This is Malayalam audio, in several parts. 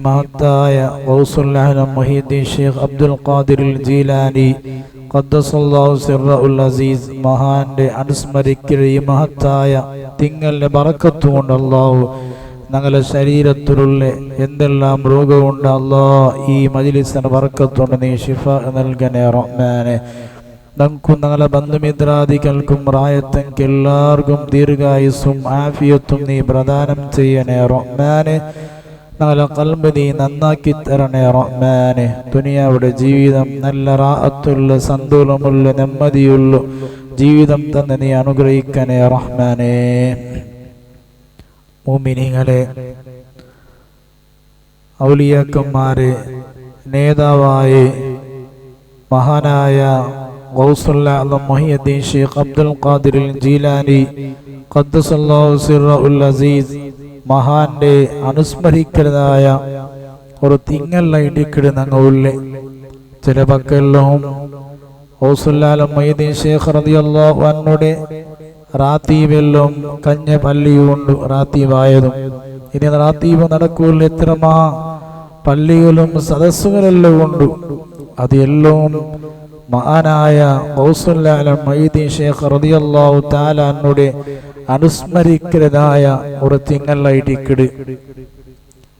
മഹത്തായ ഗൗസുൽ ആലം മുഹീദ്ദീൻ ഷെയ്ഖ് അബ്ദുൽ ഖാദിർ ജീലാനി ഖദ്ദസല്ലാഹു സിർറഹുൽ അസീസ് മഹാന്റെ അനുസ്മരിക്കുന്ന ഈ മഹത്തായ തിങ്കളുടെ ബറക്കത്ത് കൊണ്ട് അല്ലാഹു ഞങ്ങളുടെ ശരീരത്തിലുള്ള എന്തെല്ലാം രോഗമുണ്ട് അല്ലാഹ് ഈ മജ്ലിസിന്റെ ബറക്കത്ത് കൊണ്ട് നീ ശിഫ നൽകണേ റഹ്മാനെ. ഞങ്ങൾക്കും ഞങ്ങളുടെ ബന്ധുമിത്രാദികൾക്കും പ്രായത്തിനും എല്ലാവർക്കും ദീർഘായുസ്സും ആഫിയത്തും നീ പ്രദാനം ചെയ്യണേ റഹ്മാനെ. ഞങ്ങളുടെ ഖൽബ് നീ നന്നാക്കി തരണേ റഹ്മാനെ. ദുനിയാവിടെ ജീവിതം നല്ല റാഹത്തുള്ള സന്തോഷമുള്ള നെമ്മതിയുള്ള ജീവിതം തന്നെ നീ അനുഗ്രഹിക്കണേ റഹ്മാനെ. മുഅ്മിനീങ്ങളെ, ഔലിയാക്കന്മാരെ നേതാവായ മഹാനായ ഗൗസുൽ ആലം മുഹീദ്ദീൻ ഷെയ്ഖ് അബ്ദുൽ ഖാദിർ ജീലാനി ഖദ്ദസല്ലാഹു സിർറഹുൽ അസീസ് മഹാന്റെ അനുസ്മരിക്കുന്നതായ ഒരു തിങ്കളായിട്ട് ഞങ്ങളുടെ ചില പക്കെല്ലാം ഗൗസുൽ ആലം മുഹീദ്ദീൻ ഷെയ്ഖ് റളിയല്ലാഹു അൻഹുടെ റാത്തീബെല്ലാം കഞ്ഞ പള്ളിയുണ്ട് റാത്തീവായതും. ഇനി റാത്തീബ് നടക്കൂല എത്രമാ പള്ളികളും സദസ്സുകളെല്ലാം ഉണ്ട്. അതെല്ലാം മഹാനായ ഗൗസുൽ ആലം മുഹീദ്ദീൻ ഷെയ്ഖ് റളിയല്ലാഹു തആല അൻഹുടെ അനുസ്മരിക്കുന്നതായ ഒരു തിങ്കളായിട്ട്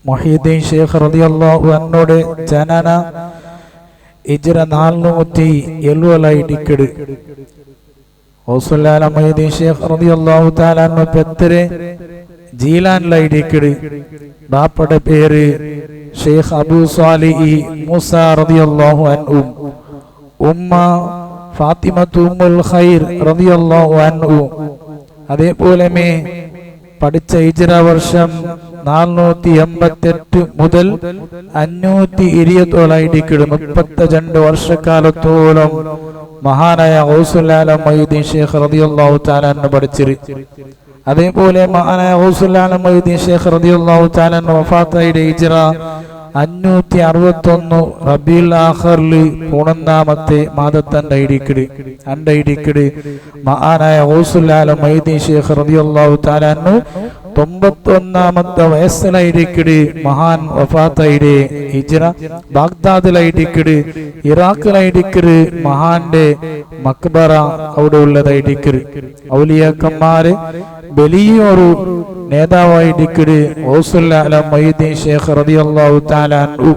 മുഹീദ്ദീൻ ഷെയ്ഖ് റളിയല്ലാഹു അൻഹുടെ ജനന ഹിജ്റ 470 ഗൗസുൽ ആലം മുഹീദ്ദീൻ ഷെയ്ഖ് റളിയല്ലാഹു തആല അൻഹു പെത്തരെ ജീലാനിലായിട്ട് ബാപ്പയുടെ പേര് ഷെയ്ഖ് അബൂ സ്വാലിഹി മൂസ റളിയല്ലാഹു അൻഹു, ഉമ്മ ഫാത്തിമത്തു ഉമ്മുൽ ഖൈർ റളിയല്ലാഹു അൻഹു. അതേപോലെ പഠിച്ച ഹിജ്റ വർഷം 488 മുതൽ 520 32 വർഷക്കാലത്തോളം മഹാനായ ഗൗസുൽ ആലം മുഹീദ്ദീൻ ഷെയ്ഖ് റളിയല്ലാഹു തആല അൻഹു പഠിച്ചിരി. അതേപോലെ മഹാനായ ഗൗസുൽ ആലം മുഹീദ്ദീൻ ഷെയ്ഖ് റളിയല്ലാഹു തആല അൻഹു വഫാത്തായ ഹിജ്റ 561 റബീഉൽ ആഖിറിൽ 11ാമത്തെ മാസത്തിന്റെ അണ്ടൈഡിക്കട് മഹാനായ ഗൗസുൽ ആലം മുഹീദ്ദീൻ ഷെയ്ഖ് റളിയല്ലാഹു തആല അൻഹു 91ാമത്തെ വയസ്സിലായിരിക്കട് മഹാൻ വഫാത്തായിടെ ഹിജ്റ ബാഗ്ദാദിലായിരിക്കട് ഇറാഖിലായിരിക്കട് മഹാന്റെ മക്ബറ അവിടെ ഉള്ളതായിരിക്കട്. ഔലിയാക്കന്മാര് വലിയൊരു നേതാവായിരിക്കട് ഗൗസുൽ ആലം മുഹീദ്ദീൻ ഷെയ്ഖ് റളിയല്ലാഹു തആല അൻഹു.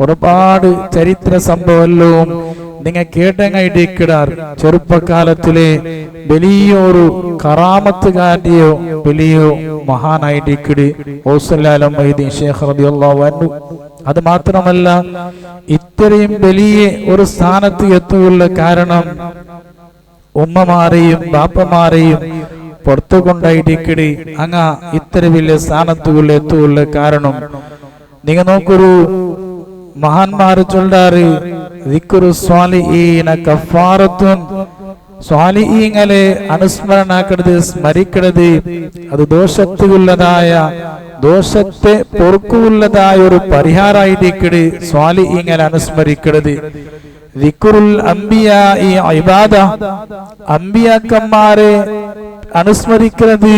ഒരുപാട് ചരിത്ര സംഭവവും നിങ്ങൾ കേട്ടങ്ങായിട്ടിടാർ. ചെറുപ്പകാലത്തിലെ വലിയൊരു കറാമത്തുകാരിയോ വലിയോ മഹാനായിട്ടിക്കട് ഗൗസുൽ ആലം മുഹീദ്ദീൻ ഷെയ്ഖ് റളിയല്ലാഹു അൻഹു. അത് മാത്രമല്ല, ഇത്രയും വലിയ ഒരു സ്ഥാനത്ത് എത്തുള്ള കാരണം ഉമ്മമാരെയും ബാപ്പമാരെയും പുറത്തു കൊണ്ടായിട്ടിക്കടി അങ്ങ ഇത്ര വലിയ സ്ഥാനത്തുള്ള എത്തുള്ള കാരണം നിങ്ങൾ നോക്കൊരു മഹാന്മാര് ചൊല്ലാറ് ദിക്റു സ്വാലിഹീന കഫാറത്തുൻ. സ്വാലിഹീങ്ങളെ അനുസ്മരണാക്കരുത്, സ്മരിക്കരുത്. അത് ദോഷത്തെ പൊറുക്കുള്ളതായ ഒരു പരിഹാരമായിട്ടിക്കട് സ്വാലിഹീങ്ങളെ അനുസ്മരിക്കരുത്. ദിക്റുൽ അംബിയാഇ ഇബാദ, അംബിയാക്കന്മാരെ അനുസ്മരിക്കുന്നത്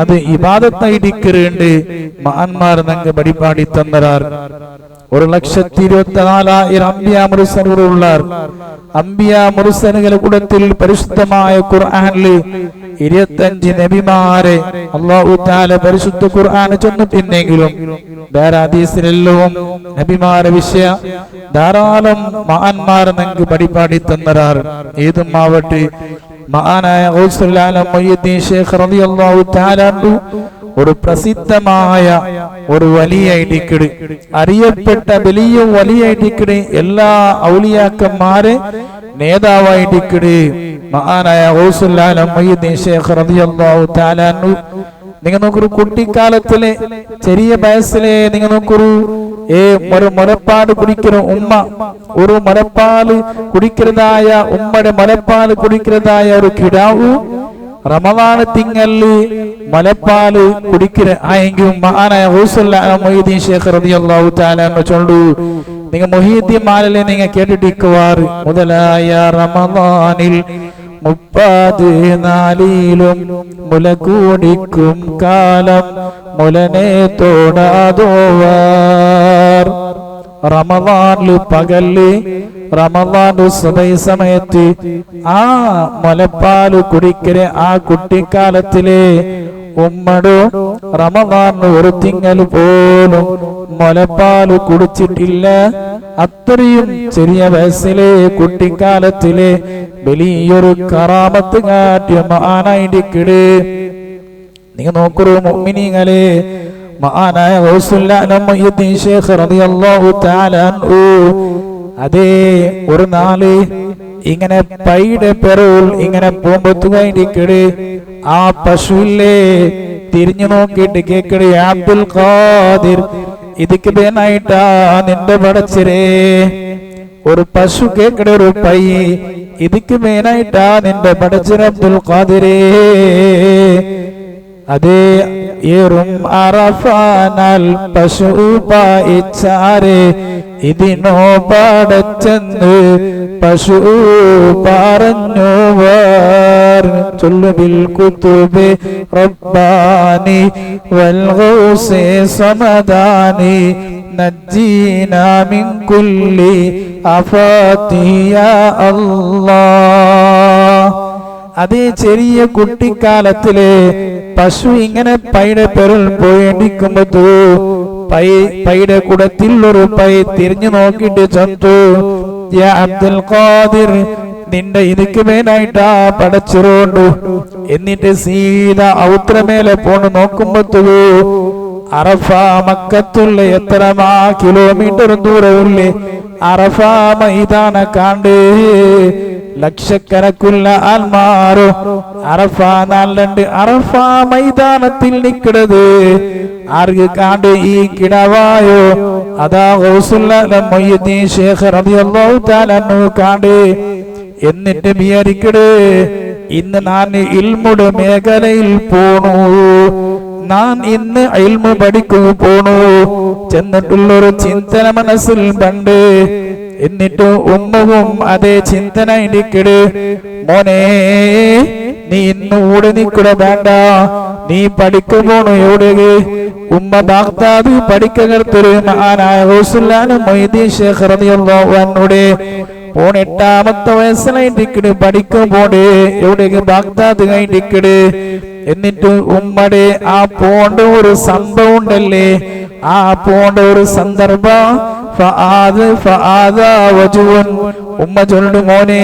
അത് ഇബാദത്തായിട്ടിക്കറുണ്ട്. മഹാന്മാർ ഞങ്ങൾ പടിപാടി തന്നറാർ. 1,24,000 അംബിയാ മുർസലുകളുള്ളാർ. അംബിയാ മുർസലുകളുടെ കൂട്ടത്തിൽ പരിശുദ്ധമായ ഖുർആനിൽ 25 നബിമാരെ അല്ലാഹു തആല പരിശുദ്ധ ഖുർആൻ ചൊന്നിട്ടുണ്ടെങ്കിലും വേറെ ഹദീസിലെല്ലാം നബിമാരെ വിഷയ ധാരാളം മഹാന്മാർ ഞങ്ങൾക്ക് പടിപാടി തന്നറാർ. ഏതുമാവട്ടെ മഹാനായ ഗൗസുൽ ആലം മുഹീദ്ദീൻ ഷെയ്ഖ് റളിയല്ലാഹു തആല അൻഹു ഒരു പ്രസിദ്ധമായ ഒരു വലിയായിട്ടിക്കട്, അറിയപ്പെട്ട വലിയ വലിയായിട്ടിക്കട്, എല്ലാ ഔലിയാക്കന്മാരെ നേതാവായിട്ടിക്കട് മഹാനായ ഗൗസുൽ ആലം മുഹീദ്ദീൻ ഷെയ്ഖ് റളിയല്ലാഹു തആല അൻഹു. നിങ്ങൾ നോക്കൊരു കുട്ടിക്കാലത്തിലെ ചെറിയ വയസ്സിലെ നിങ്ങൾ നോക്കൊരു ഒരു മുലപ്പാൽ കുടിക്കുന്ന ഉമ്മ, ഒരു മുലപ്പാൽ കുടിക്കുന്നതായ ഉമ്മയുടെ മുലപ്പാൽ കുടിക്കുന്നതായ ഒരു കിടാവു റമദാൻ തിങ്കളില് മുലപ്പാല് കുടിക്കുന്ന ആയെങ്കിലും മഹാനായ ഗൗസുൽ ആലം മുഹീദ്ദീൻ ഷെയ്ഖ് റളിയല്ലാഹു തആല അൻഹു ചൊല്ലു. നിങ്ങൾ മുഹീദ്ദീൻ മാലലെ നിങ്ങൾ കേട്ടിട്ടിക്കുവാർ. മുതലായ റമദാനിൽ 34 മുല കൂടിക്കും കാലം മുലനെ തോടാതോവർ. റമദാനില് പകല് റമദാന് സുബൈ സമയത്ത് ആ മുലപ്പാല് കുടിക്കല് ആ കുട്ടിക്കാലത്തിലെ ഉമ്മടോ റമദാന് ഒരു തിങ്കൾ പോലും മുലപ്പാല് കുടിച്ചിട്ടില്ല. അത്രയും ചെറിയ വയസ്സിലെ കുട്ടിക്കാലത്തിലെ വലിയൊരു കറാമത്ത് കാട്ടിയ മഹാനായിരിക്കട്. നിങ്ങൾ നോക്കൂ മുഅ്മിനീങ്ങളെ, മഹാനായ ഗൗസുൽ ശൈഖ് റളിയല്ലാഹു തആല അൻഹു അതേ ഒരു നാള് ഇങ്ങനെ പൈയുടെ പെറൂൽ ഇങ്ങനെ പോകുമ്പോഴത്തേക്കട് ആ പശുവിലെ തിരിഞ്ഞു നോക്കിയിട്ട് കേക്കട്, അബ്ദുൽ ഖാദിർ ഇതിക്ക് പേനായിട്ടാ നിന്റെ പടച്ചിരേ. ഒരു പശു കേക്കട ഒരു പൈ ഇതിക്ക് പേനായിട്ടാ നിന്റെ പടച്ചിര അബ്ദുൽ ഖാദിരേ. അതേ ഏറും അറഫാനാൽ പശു പായിച്ചാരെ ഇതിനോ പടച്ചെന്ന് പശു പറഞ്ഞുവർ. ചൊല്ലു ബിൽ കുതുബി റബ്ബാനി വൽ ഗൗസി സമദാനി നജ്ജീനാ മിൻ കുല്ലി ആഫാതി യാ അല്ലാഹ്. അതേ ചെറിയ കുട്ടിക്കാലത്തിലെ പശു ഇങ്ങനെ പൈയുടെ പെറൽ പോയിടിക്കുമ്പോ പൈയുടെ കൂടത്തിൽ ഒരു പൈ തിരിഞ്ഞു നോക്കിയിട്ട് ചന്തു, യാ അബ്ദുൽ ഖാദിർ നിന്റെ ഇതിക്ക് മേലായിട്ടാ പടച്ചിറോണ്ടു. എന്നിട്ട് സീത ഔത്രമേലെ പോണ് നോക്കുമ്പോ അറഫ മക്കത്തുള്ള എത്രമാ കിലോമീറ്റർ ദൂരമില്ലേ അറഫ മൈതാന കാണ്ട് ലക്ഷക്കണക്കുള്ള ആൽമാരോ അറഫ നാലുണ്ട് അറഫ മൈതാനത്തിൽ നിൽക്കുന്നത് ആർക്ക് കാണ്ട് ഈ കിടവായോ അതാ ഗൗസുൽ ശൈഖ് റളിയല്ലാഹു തആല അൻഹു കാണ്ട്. എന്നിട്ട് വിചാരിക്കട്, ഇന്ന് ഞാൻ ഇൽമുടെ മേഖലയിൽ പോണു, ഞാൻ ഇന്ന് ഇൽമു പഠിക്കുക പോണു ചെന്നിട്ടുള്ളൊരു ചിന്തന മനസ്സിൽ പണ്ട്. എന്നിട്ട് ഉമ്മവും അതേ ചിന്തന ഇടിക്കട്, മോനെ നീ ഇന്ന് കൂടെ നിൽക്കുക വേണ്ട, നീ പഠിക്കുമ്പോണു എവിടെ. ഉമ്മ ബാഗ്ദാദ് പഠിക്കകർത്തൊരു മഹാനായ ഗൗസുൽ ശൈഖ് റളിയല്ലാഹു അൻഹുടെ 8ാമത്തെ വയസ്സിലായിട്ടിക്കട് പഠിക്കുമ്പോടെ എവിടേക്ക് ബാഗ്ദാദ് കഴിഞ്ഞിക്കട്. എന്നിട്ട് ഉമ്മടെ ആ പോണ്ട ഒരു സംഭവം ഉണ്ടല്ലേ, ആ പോണ്ട ഒരു സന്ദർഭം ഉമ്മ ചൊല്ലു, മോനെ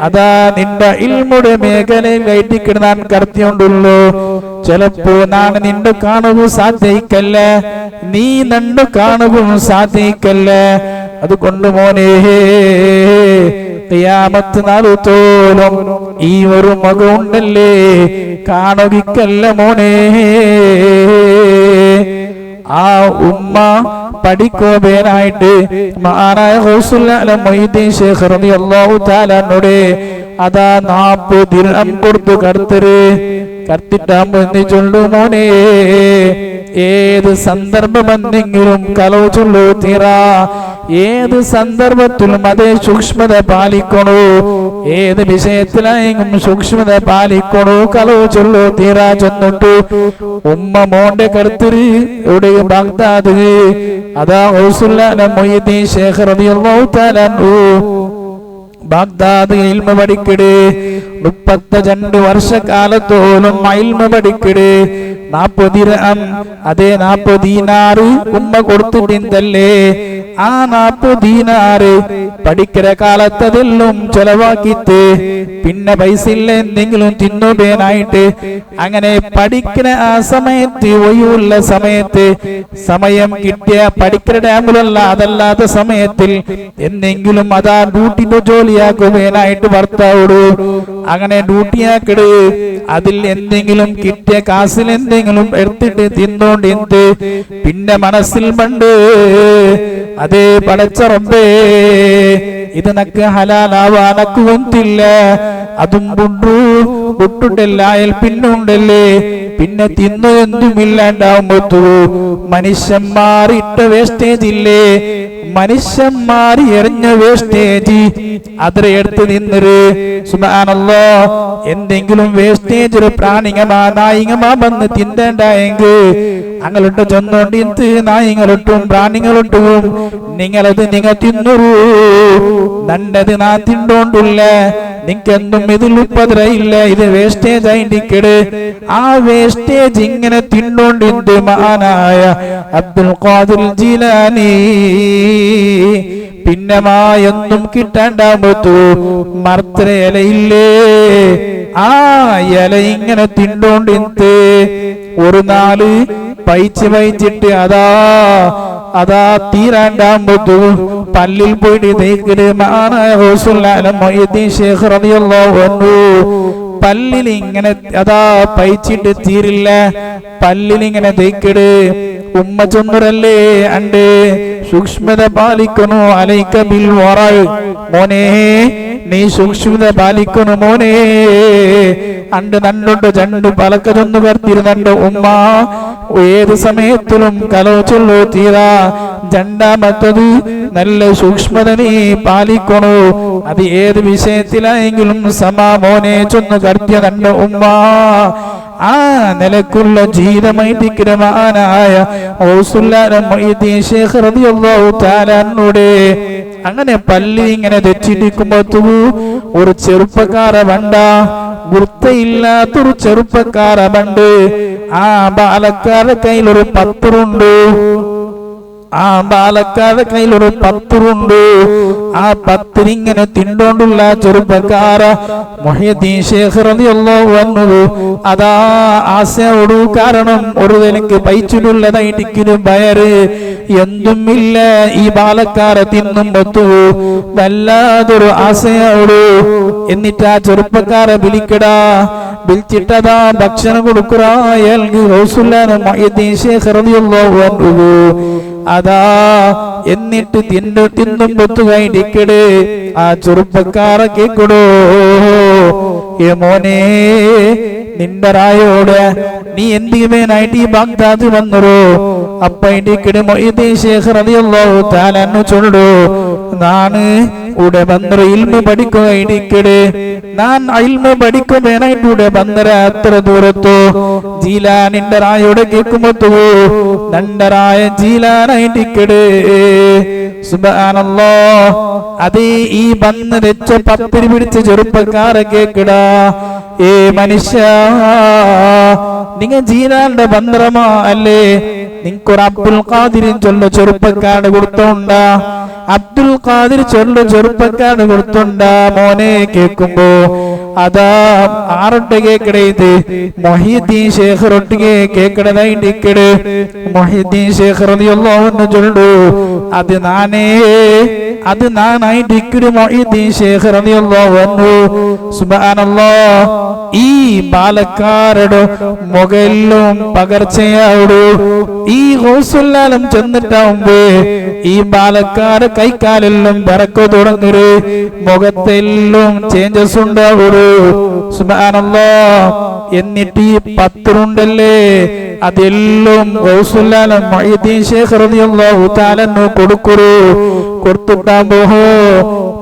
അതാ നിന്റെ ഇൽമുടെ മേഖലയിൽ കയറ്റിക്കിട് ഞാൻ കർത്തിയുണ്ടല്ലോ. ചിലപ്പോ ഞാൻ നിന്റെ കാണുക സാധിക്കല്ല, നീ നണ്ടു കാണുക സാധിക്കല്ല. അതുകൊണ്ട് മോനെ ഖിയാമത്ത് നാളുത്തോളം ഈ ഒരു മകമുണ്ടല്ലേ കാണുകല്ല മോനെ. ആ ഉമ്മ പഠിക്കുവാനായിട്ട് മഹാനായ ഗൗസുൽ ശൈഖ് റളിയല്ലാഹു തആല അൻഹുടെ അതാ 40 ദിർഹം കൊടുത്തു കർത്തിട്ടാകുമ്പോ എന്ന് ചൊല്ലു, മോനെ ഏത് സന്ദർഭമെന്തെങ്കിലും കലവ് ചൊല്ലു തീരാ, ഏത് സന്ദർഭത്തിലും അതേ സൂക്ഷ്മത പാലിക്കണോ, ഏത് വിഷയത്തിലായെങ്കിലും സൂക്ഷ്മത പാലിക്കണോ, കലവ് ചൊല്ലു തീരാ. ചെന്നിട്ടു ഉമ്മ മോന്റെ കർത്തിരി ഇവിടെ ബാഗ്ദാദ് അതാ ഗൗസുൽ ശൈഖ് റളിയല്ലാഹു തആല അൻഹു ബാഗ്ദാദ് ഇൽമ പഠിക്കട്. 32 വർഷക്കാലത്തോളം ഇൽമ പഠിക്കട്. 40 ദിർഹം അതേ 40 ദീനാർ ഉമ്മ കൊടുത്തിട്ടുണ്ടല്ലേ. ആ 40 ദീനാർ പഠിക്കുന്ന കാലത്തതെല്ലാം ചെലവാക്കിയിട്ട് പിന്നെ പൈസ ഇല്ല എന്തെങ്കിലും തിന്നുപേനായിട്ട് അങ്ങനെ പഠിക്കുന്ന ആ സമയത്ത് ഒഴിവുള്ള സമയത്ത് സമയം കിട്ടിയ പഠിക്കുന്ന ടൈമിലല്ല അതല്ലാത്ത സമയത്തിൽ എന്തെങ്കിലും അതാ ഡ്യൂട്ടിന്റെ ജോലിയാക്കുവാനായിട്ട് ഭർത്താവോട് അങ്ങനെ ഡ്യൂട്ടിയാക്കിട്. അതിൽ എന്തെങ്കിലും കിട്ടിയ കാശിൽ എന്തെങ്കിലും എടുത്തിട്ട് തിന്നോണ്ട് പിന്നെ മനസ്സിൽ പണ്ട് അതേ പടച്ച റബ്ബേ ഇത് നക്ക് ഹലാലാവാനക്ക് വന്നില്ല, അതും പുട്ടുണ്ടല്ലായാൽ പിന്നുണ്ടല്ലേ പിന്നെ തിന്നു എന്തുമില്ലാണ്ടാവുമ്പോ മനുഷ്യന്മാർ ഇട്ട വേസ്റ്റേജ് ഇല്ലേ, മനുഷ്യന്മാർ എറിഞ്ഞ വേസ്റ്റേജ് അതിരെ എടുത്ത് നിന്നൊരു സുബ്ഹാനല്ലാഹ് എന്തെങ്കിലും വേസ്റ്റേജ് ഒരു പ്രാണിങ്ങമാ നായിങ്ങമാ വന്ന് തിന്നണ്ടായെങ്കിൽ അങ്ങോട്ട് ചെന്നോണ്ട് ഇത് നായിങ്ങളൊട്ടും പ്രാണികളൊട്ടും നിങ്ങളത് നിങ്ങൾ തിന്നൊരു നല്ലത് നാ തിന്നോണ്ടില്ല, നിങ്ങൾക്കെന്തും ഇതിൽ ഉപദ്രവില്ല, ഇത് വേസ്റ്റേജ് ആയിട്ടിക്കട്. ആ വേസ്റ്റേജ് ഇങ്ങനെ തിന്നോണ്ടിണ്ട് മഹാനായ അബ്ദുൽ ഖാദിർ ജീലാനി. പിന്നെ മായൊന്നും കിട്ടാണ്ടാകുമ്പോ മർത്തര ഇലയില്ലേ, ആ ഇല ഇങ്ങനെ തിന്നോണ്ടിന്ത് ഒരു നാല് പയിച്ചിട്ട് അതാ തീരാണ്ടാകുമ്പോ പല്ലിൽ പോയിട്ട് തേക്കല് മഹാനായ മൊയ്തീൻ ശേഖ് റളിയല്ലാഹു അൻഹു പല്ലിൽ ഇങ്ങനെ അതാ പയിച്ചിട്ട് തീരില്ല, പല്ലിൽ ഇങ്ങനെ തേക്കട്. ഉമ്മ ചൊന്നുരല്ലേ അണ്ട് സൂക്ഷ്മത പാലിക്കണു, അലൈക ബിൽ വറഅ്, മോനെ നീ സൂക്ഷ്മത പാലിക്കണു മോനെ. അണ്ട് നണ്ടൊണ്ട് ചണ്ടു പലക്ക ചൊന്നു കർത്തിരുന്നുണ്ട് ഉമ്മ ഏത് സമയത്തിലും കലോചൊല്ലു തീരാ. രണ്ടാമത്തത് നല്ല സൂക്ഷ്മത നീ പാലിക്കണു, അത് ഏത് വിഷയത്തിലായെങ്കിലും സമാ മോനെ ചൊന്നു കർത്തിയ നണ്ട ഉമ്മ. ആ നിലക്കുള്ള ജീവിതമായിട്ട് മഹാനായ മൊയ്തീൻ ശേഖ് റളിയല്ലാഹു തആല അൻഹുടെ അങ്ങനെ പള്ളി ഇങ്ങനെ തെറ്റിരിക്കുമ്പോ ഒരു ചെറുപ്പക്കാര വണ്ട, വൃത്തയില്ലാത്തൊരു ചെറുപ്പക്കാര വണ്ട്. ആ ബാലക്കാരുടെ കയ്യിലൊരു പത്രുണ്ട്, ആ ബാലക്കാരുടെ കയ്യിലൊരു പത്രുണ്ട്. ആ പത്തിരിങ്ങനെ തിണ്ടോണ്ടുള്ള ചെറുപ്പക്കാര മുഹ്യിദ്ദീൻ ശേഖ് റളിയല്ലാഹു അൻഹു അതാ ആശയോടു കാരണം ഒരു നിലക്ക് പൈച്ചിലുള്ളതായിട്ടിരിക്കുന്നു വയറ് എന്തുമില്ല. ഈ ബാലക്കാരെ തിന്നുമ്പോ വല്ലാതൊരു ആശയോടു. എന്നിട്ട് ആ ചെറുപ്പക്കാരെ വിളിച്ചിട്ടതാ ഭക്ഷണം കൊടുക്കുറാ. മുഹ്യിദ്ദീൻ ശേഖ് റളിയല്ലാഹു അൻഹു അതാ എന്നിട്ട് തിന്നും പൊത്തുകയിടിക്കട്. ആ ചെറുപ്പക്കാരെ കേക്കടോ, ഏ മോനെ നിന്റെ റായോട് നീ എന്തിമേനായിട്ട് ഈ ബാഗ്ദാദ് വന്നോ? അപ്പ ഇടിക്കട് മൊയ്തീൻ ശേഖ് റളിയല്ലാഹു തആല അൻഹു ചൊല്ലു, നാണ് ഇവിടെ വന്നൊരു ഇൽമു പഠിക്കുക ഇടിക്കട്. ഞാൻ ഇൽമു പഠിക്കുമേനായിട്ട് ഇവിടെ വന്നര അത്ര ദൂരത്തോ ജീലാനിന്റെ റായോടെ കേൾക്കുമ്പോ നണ്ടറായ ജീലാനായിട്ടിക്കട്. സുബ്ഹാനല്ലാഹ് അതേ ഈ വന്ന് വെച്ച പത്തിരി പിടിച്ച ചെറുപ്പക്കാരെ കേക്കടാ. ഏ മനുഷ്യ, നിങ്ങൾ ജീലാന്റെ ബന്ദ്രമാ അല്ലേ? നിങ്ങൾക്കൊരു അബ്ദുൽ ഖാദിrin ചൊല്ല ചെറുപ്പക്കാട് കൊടുത്തോണ്ട, അബ്ദുൽ ഖാദിർ ചൊല്ല ചെറുപ്പക്കാട് കൊടുത്തോണ്ട. മോനെ കേൾക്കുമ്പോ അതാ ആറൊട്ട് കേക്കട, ഇത് മുഹ്യിദ്ദീൻ ശേഖ് ഒട്ടിಗೆ കേക്കടതായിട്ടിക്കട്. മുഹ്യിദ്ദീൻ ശേഖ് റളിയല്ലാഹു അൻഹു ചൊല്ലു, അത് നാനായിട്ടിക്കട് മുഹ്യിദ്ദീൻ ശേഖ് റളിയല്ലാഹു അൻഹു. സുബ്ഹാനല്ലാഹ് ഈ ബാലക്കാരുടെ മുഖെല്ലും പകർച്ചയാടു. ഈ ഗൗസുല്ലാലം ചെന്നിട്ടാവുമ്പോ ഈ ബാലക്കാരെ കൈക്കാലെല്ലാം വിറക്കു തുടങ്ങരു, മുഖത്തെല്ലാം ചേഞ്ചസ് ഉണ്ടാവൂ. സുബ്ഹാനല്ലാഹ് എന്നിട്ട് ഈ പത്രുണ്ടല്ലേ അതെല്ലാം ഗൗസുല്ലാലം മുഹ്യിദ്ദീൻ ശേഖ് റളിയല്ലാഹു തആല കൊടുത്തിട്ടാകുമ്പോ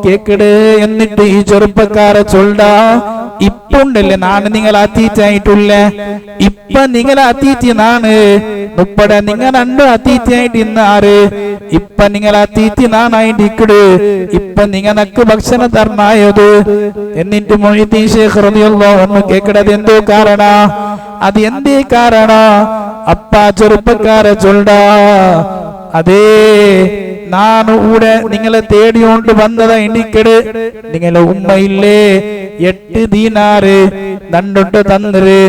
കേക്കട്. എന്നിട്ട് ഈ ചെറുപ്പക്കാരെ ചൊല്ലാ, ഇപ്പുണ്ടല്ലേ നാണ് നിങ്ങൾ അത്തീറ്റായിട്ടില്ല, ഇപ്പൊ നിങ്ങൾ അത്തീറ്റി നാണ് മുപ്പട നിങ്ങൾ രണ്ടും അത്തീറ്റായിട്ട് ഇന്നാറ്. ഇപ്പൊ നിങ്ങൾ അത്തീറ്റി നാണായിട്ടിക്കട്, ഇപ്പൊ നിങ്ങനക്ക് ഭക്ഷണം തരണായത്. എന്നിട്ട് മൊയ്തീൻ ശേഖ് റളിയല്ലാഹു അൻഹു കേക്കടത് എന്തോ കാരണ, അത് എന്തേ കാരണ? അപ്പ ചെറുപ്പക്കാരെ ചൊല്ലാ, അതേ നാണ് ഇവിടെ നിങ്ങളെ തേടിയോണ്ട് വന്നതാ എണ്ണിക്കട്. നിങ്ങളെ ഉമ്മയില്ലേ 8 ദീനാറ് നണ്ടൊട്ട് തന്നര്,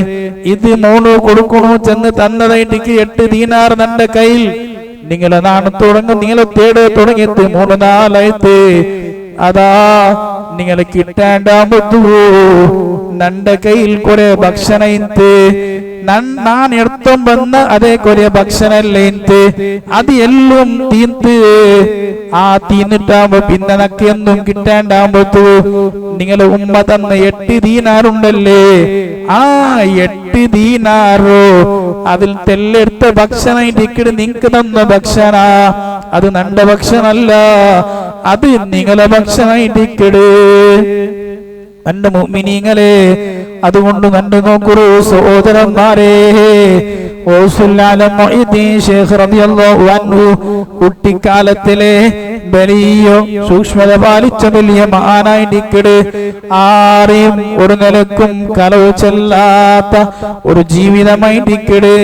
ഇത് 3 കൊടുക്കണു ചെന്ന് തന്നതായിട്ട് 8 ദീനാർ നന്റെ കയ്യിൽ. നിങ്ങളെ നാണ് തുടങ്ങും, നിങ്ങളെ തേട് തുടങ്ങിയത് 3-4 അതാ നിങ്ങളെ കിട്ടാണ്ടാകുമ്പോ നന്റെ കയ്യിൽ കുറെ ഭക്ഷണം ഇന്ന് ನಾನು ಎಡ್ತೊಂಡ್ ಬಂದ ಅದೇ ಕೊರಿಯ ഭക്ഷണ ഇല്ലേന്ത് അത് എല്ലാം തീന്ത് ആ തീന്നിട്ടാകുമ്പോ പിന്നെ നക്കൊന്നും കിട്ടാണ്ടാകുമ്പോ നിങ്ങളെ ഉമ്മ തന്ന 8 ദീനാറുണ്ടല്ലേ, ആ 8 ദീനാറോ അതിൽ തെല്ലെടുത്ത ഭക്ഷണം ഇരിക്കട് നിങ്ങക്ക് തന്ന ഭക്ഷണ അത് നണ്ട ഭക്ഷണല്ല, അത് നിങ്ങളെ ഭക്ഷണം ഇരിക്കട്. എന്റെ മുഅ്മിനീങ്ങളെ, അതുകൊണ്ട് കണ്ടു നോക്കൂ സഹോദരന്മാരെ. കുട്ടിക്കാലത്തിലെ വലിയ സൂക്ഷ്മത പാലിച്ച വലിയ മഹാനായിട്ടിക്കട്, ആരെയും ഒരു നിലക്കും കലവ് ചെല്ലാത്ത ഒരു ജീവിതമായിട്ടിക്കട്.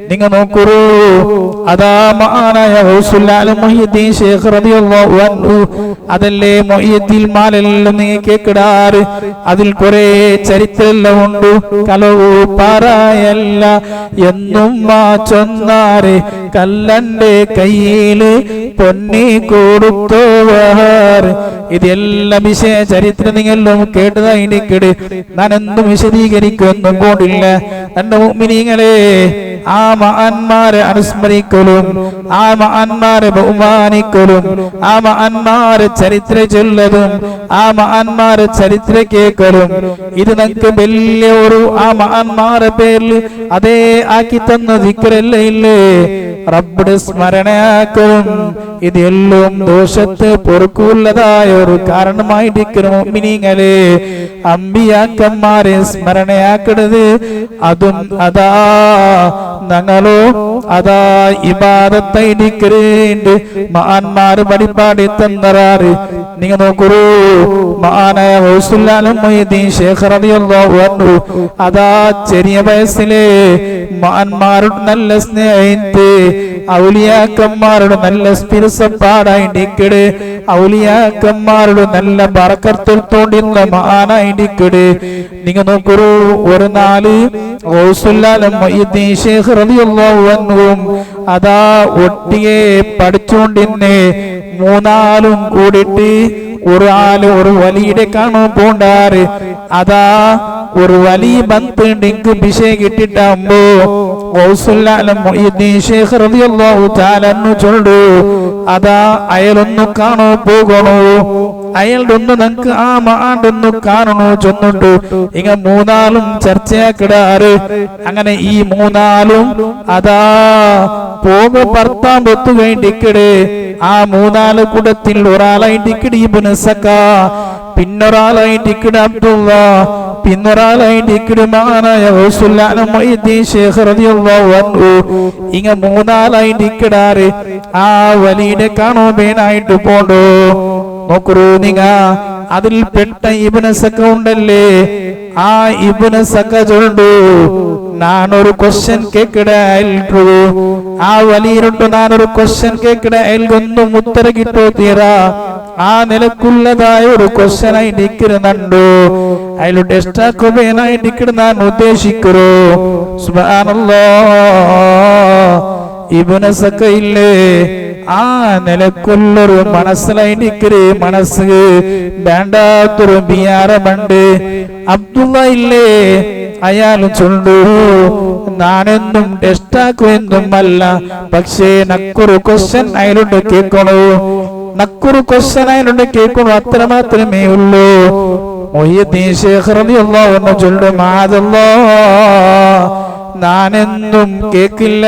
നിങ്ങൾ നോക്കൂ, അതാ മഹാനായ മുഹ്യിദ്ദീൻ ശൈഖ് റളിയല്ലാഹു അൻഹു അതല്ലേ മുഹ്യിദ്ദീൻ മാലെല്ലാം നിങ്ങൾ കേൾക്കിടാറ്. അതിൽ കുറെ ചരിത്രമെല്ലാം ഉണ്ട്. കലവു പറയല്ല എന്നും ചൊന്നാറ്, കല്ലന്റെ കയ്യില് പൊന്നി കൊടുത്തോവാറ്. ഇതെല്ലാം വിഷയ ചരിത്രം നിങ്ങളെല്ലാം കേട്ടതായിരിക്കട്. ഞാൻ എന്തും വിശദീകരിക്കൊന്നും പോടില്ല. എന്റെ മുഅ്മിനീങ്ങളെ, ആ മഹാന്മാരെ അനുസ്മരിക്കലും ആ മഹാന്മാരെ ബഹുമാനിക്കലും ആ മഹാന്മാരെ ചരിത്ര ചൊല്ലതും ആ മഹാന്മാരെ ചരിത്ര കേൾക്കലും ഇത് നമുക്ക് വലിയ ഒരു ആ മഹാന്മാരെ പേരിൽ അതേ ആക്കി തന്ന ദിക്റല്ലേ ഇല്ലേ, റബ്ബിന്റെ സ്മരണയാക്കലും ഇതെല്ലാം ദോഷത്തെ പൊറുക്കുള്ളതായ ഒരു കാരണമായിരിക്കും. മുഅ്മിനീങ്ങളെ, അമ്പിയാക്കന്മാരെ സ്മരണയാക്കരുത്. അതും അതാ ഞങ്ങളോ അതാ ഇബാദത്തായിരിക്കരുണ്ട് മഹാന്മാര് പരിപാടി തന്നറാറ്. നിങ്ങൾ നോക്കൂ, മഹാനായ മുഹ്യിദ്ദീൻ ശൈഖ് റളിയല്ലാഹു അൻഹു അതാ ചെറിയ വയസ്സിലെ മഹാന്മാരുടെ നല്ല സ്നേഹത്തെ ഔലിയാക്കന്മാരുടെ നല്ല സ്പിരിസപ്പാടായിട്ടിക്കട്, ഔലിയാക്കന്മാരുടെ നല്ല ബറക്കത്തോണ്ടിരുന്ന മഹാനായിട്ടിക്കട്. നിങ്ങൾ നോക്കൂ, ഒരു നാല് മുഹ്യിദ്ദീൻ ശൈഖ് റളിയല്ലാഹു അൻഹു അതാ ഒട്ടിയെ പഠിച്ചുകൊണ്ടിന്നെ മൂന്നാലും കൂടിയിട്ട് ഒരാള് ഒരു വലിയുടെ കാണാൻ പോണ്ടാറ്. അതാ ഒരു വലിയ ബന്ധുണ്ടെങ്കിൽ വിഷയം കിട്ടിട്ടാകുമ്പോ മുഹ്യിദ്ദീൻ ശൈഖ് റളിയല്ലാഹു തആല ചൊല്ലു, അതാ അയലൊന്നു കാണോ പോകണോ, അയാളുടെ ഒന്ന് നമുക്ക് ആ മാണ്ടൊന്നു കാണണോ ചൊന്നിട്ടു ഇങ്ങ മൂന്നാളും ചർച്ചയാക്കിടാറ്. അങ്ങനെ ഈ മൂന്നാളും അതാ പോക ഭർത്താൻ പൊത്തു കഴിഞ്ഞിക്കട്. ആ മൂന്നാല് കൂടത്തിൽ ഒരാളായിട്ടിക്കട് ഇബ്നു സക്ക, പിന്നൊരാളായിട്ടിക്കട് അബ്ദുള്ള, പിന്നൊരാളായിട്ടിക്കട് മഹാനായ മുഹ്യിദ്ദീൻ ശൈഖ് റളിയല്ലാഹു അൻഹു. ഇങ്ങ മൂന്നാളായിട്ടിക്കടാറ്. ആ വലിയുടെ കാണുമ്പേനായിട്ട് പോണ്ടോ നോക്കൂ നിങ്ങ. അതിൽ പെട്ട ഇബ്നു സക്ക ഉണ്ടല്ലേ, ആ ഇബ്നു സക്ക ചൊല്ലു, നാനൊരു ക്വസ്റ്റ്യൻ കേക്കടേ, ആ വലിയിലുണ്ട് നാനൊരു ക്വസ്റ്റ്യൻ കേക്കടേ, അതിൽക്കൊന്നും ഉത്തരം കിട്ടോ തീരാ. ആ നിലക്കുള്ളതായ ഒരു ക്വസ്റ്റ്യൻ ആയി നിൽക്കുന്നുണ്ടോ, അതിൽ ടെസ്റ്റ് ആക്കുവാനായി നിൽക്കുന്ന ഞാൻ ഉദ്ദേശിക്കൂ. സുബ്ഹാനല്ലാഹ്, ഇബ്നു സക്ക ഇല്ലേ, ആ നിലക്കുള്ളൊരു മനസ്സിലായിക്കര്, മനസ്സ് വേണ്ടാത്തൊരു ബിയാറമുണ്ട്. അബ്ദുള്ള ഇല്ലേ, അയാൾ ചൊല്ലു, ഞാനെന്നും ടെസ്റ്റാക്കുമെന്നും അല്ല, പക്ഷേ നക്കൊരു ക്വസ്റ്റ്യൻ അയാളുടെ കേൾക്കണോ, നക്കൊരു ക്വസ്റ്റ്യൻ അയാളുടെ കേൾക്കണോ, അത്ര മാത്രമേ ഉള്ളൂ. മുഹ്യിദ്ദീൻ ശൈഖ് റളിയല്ലാഹു അൻഹു ചൊല്ലു, മാഅല്ലാഹ്, ഞാനെന്നും കേക്കില്ല,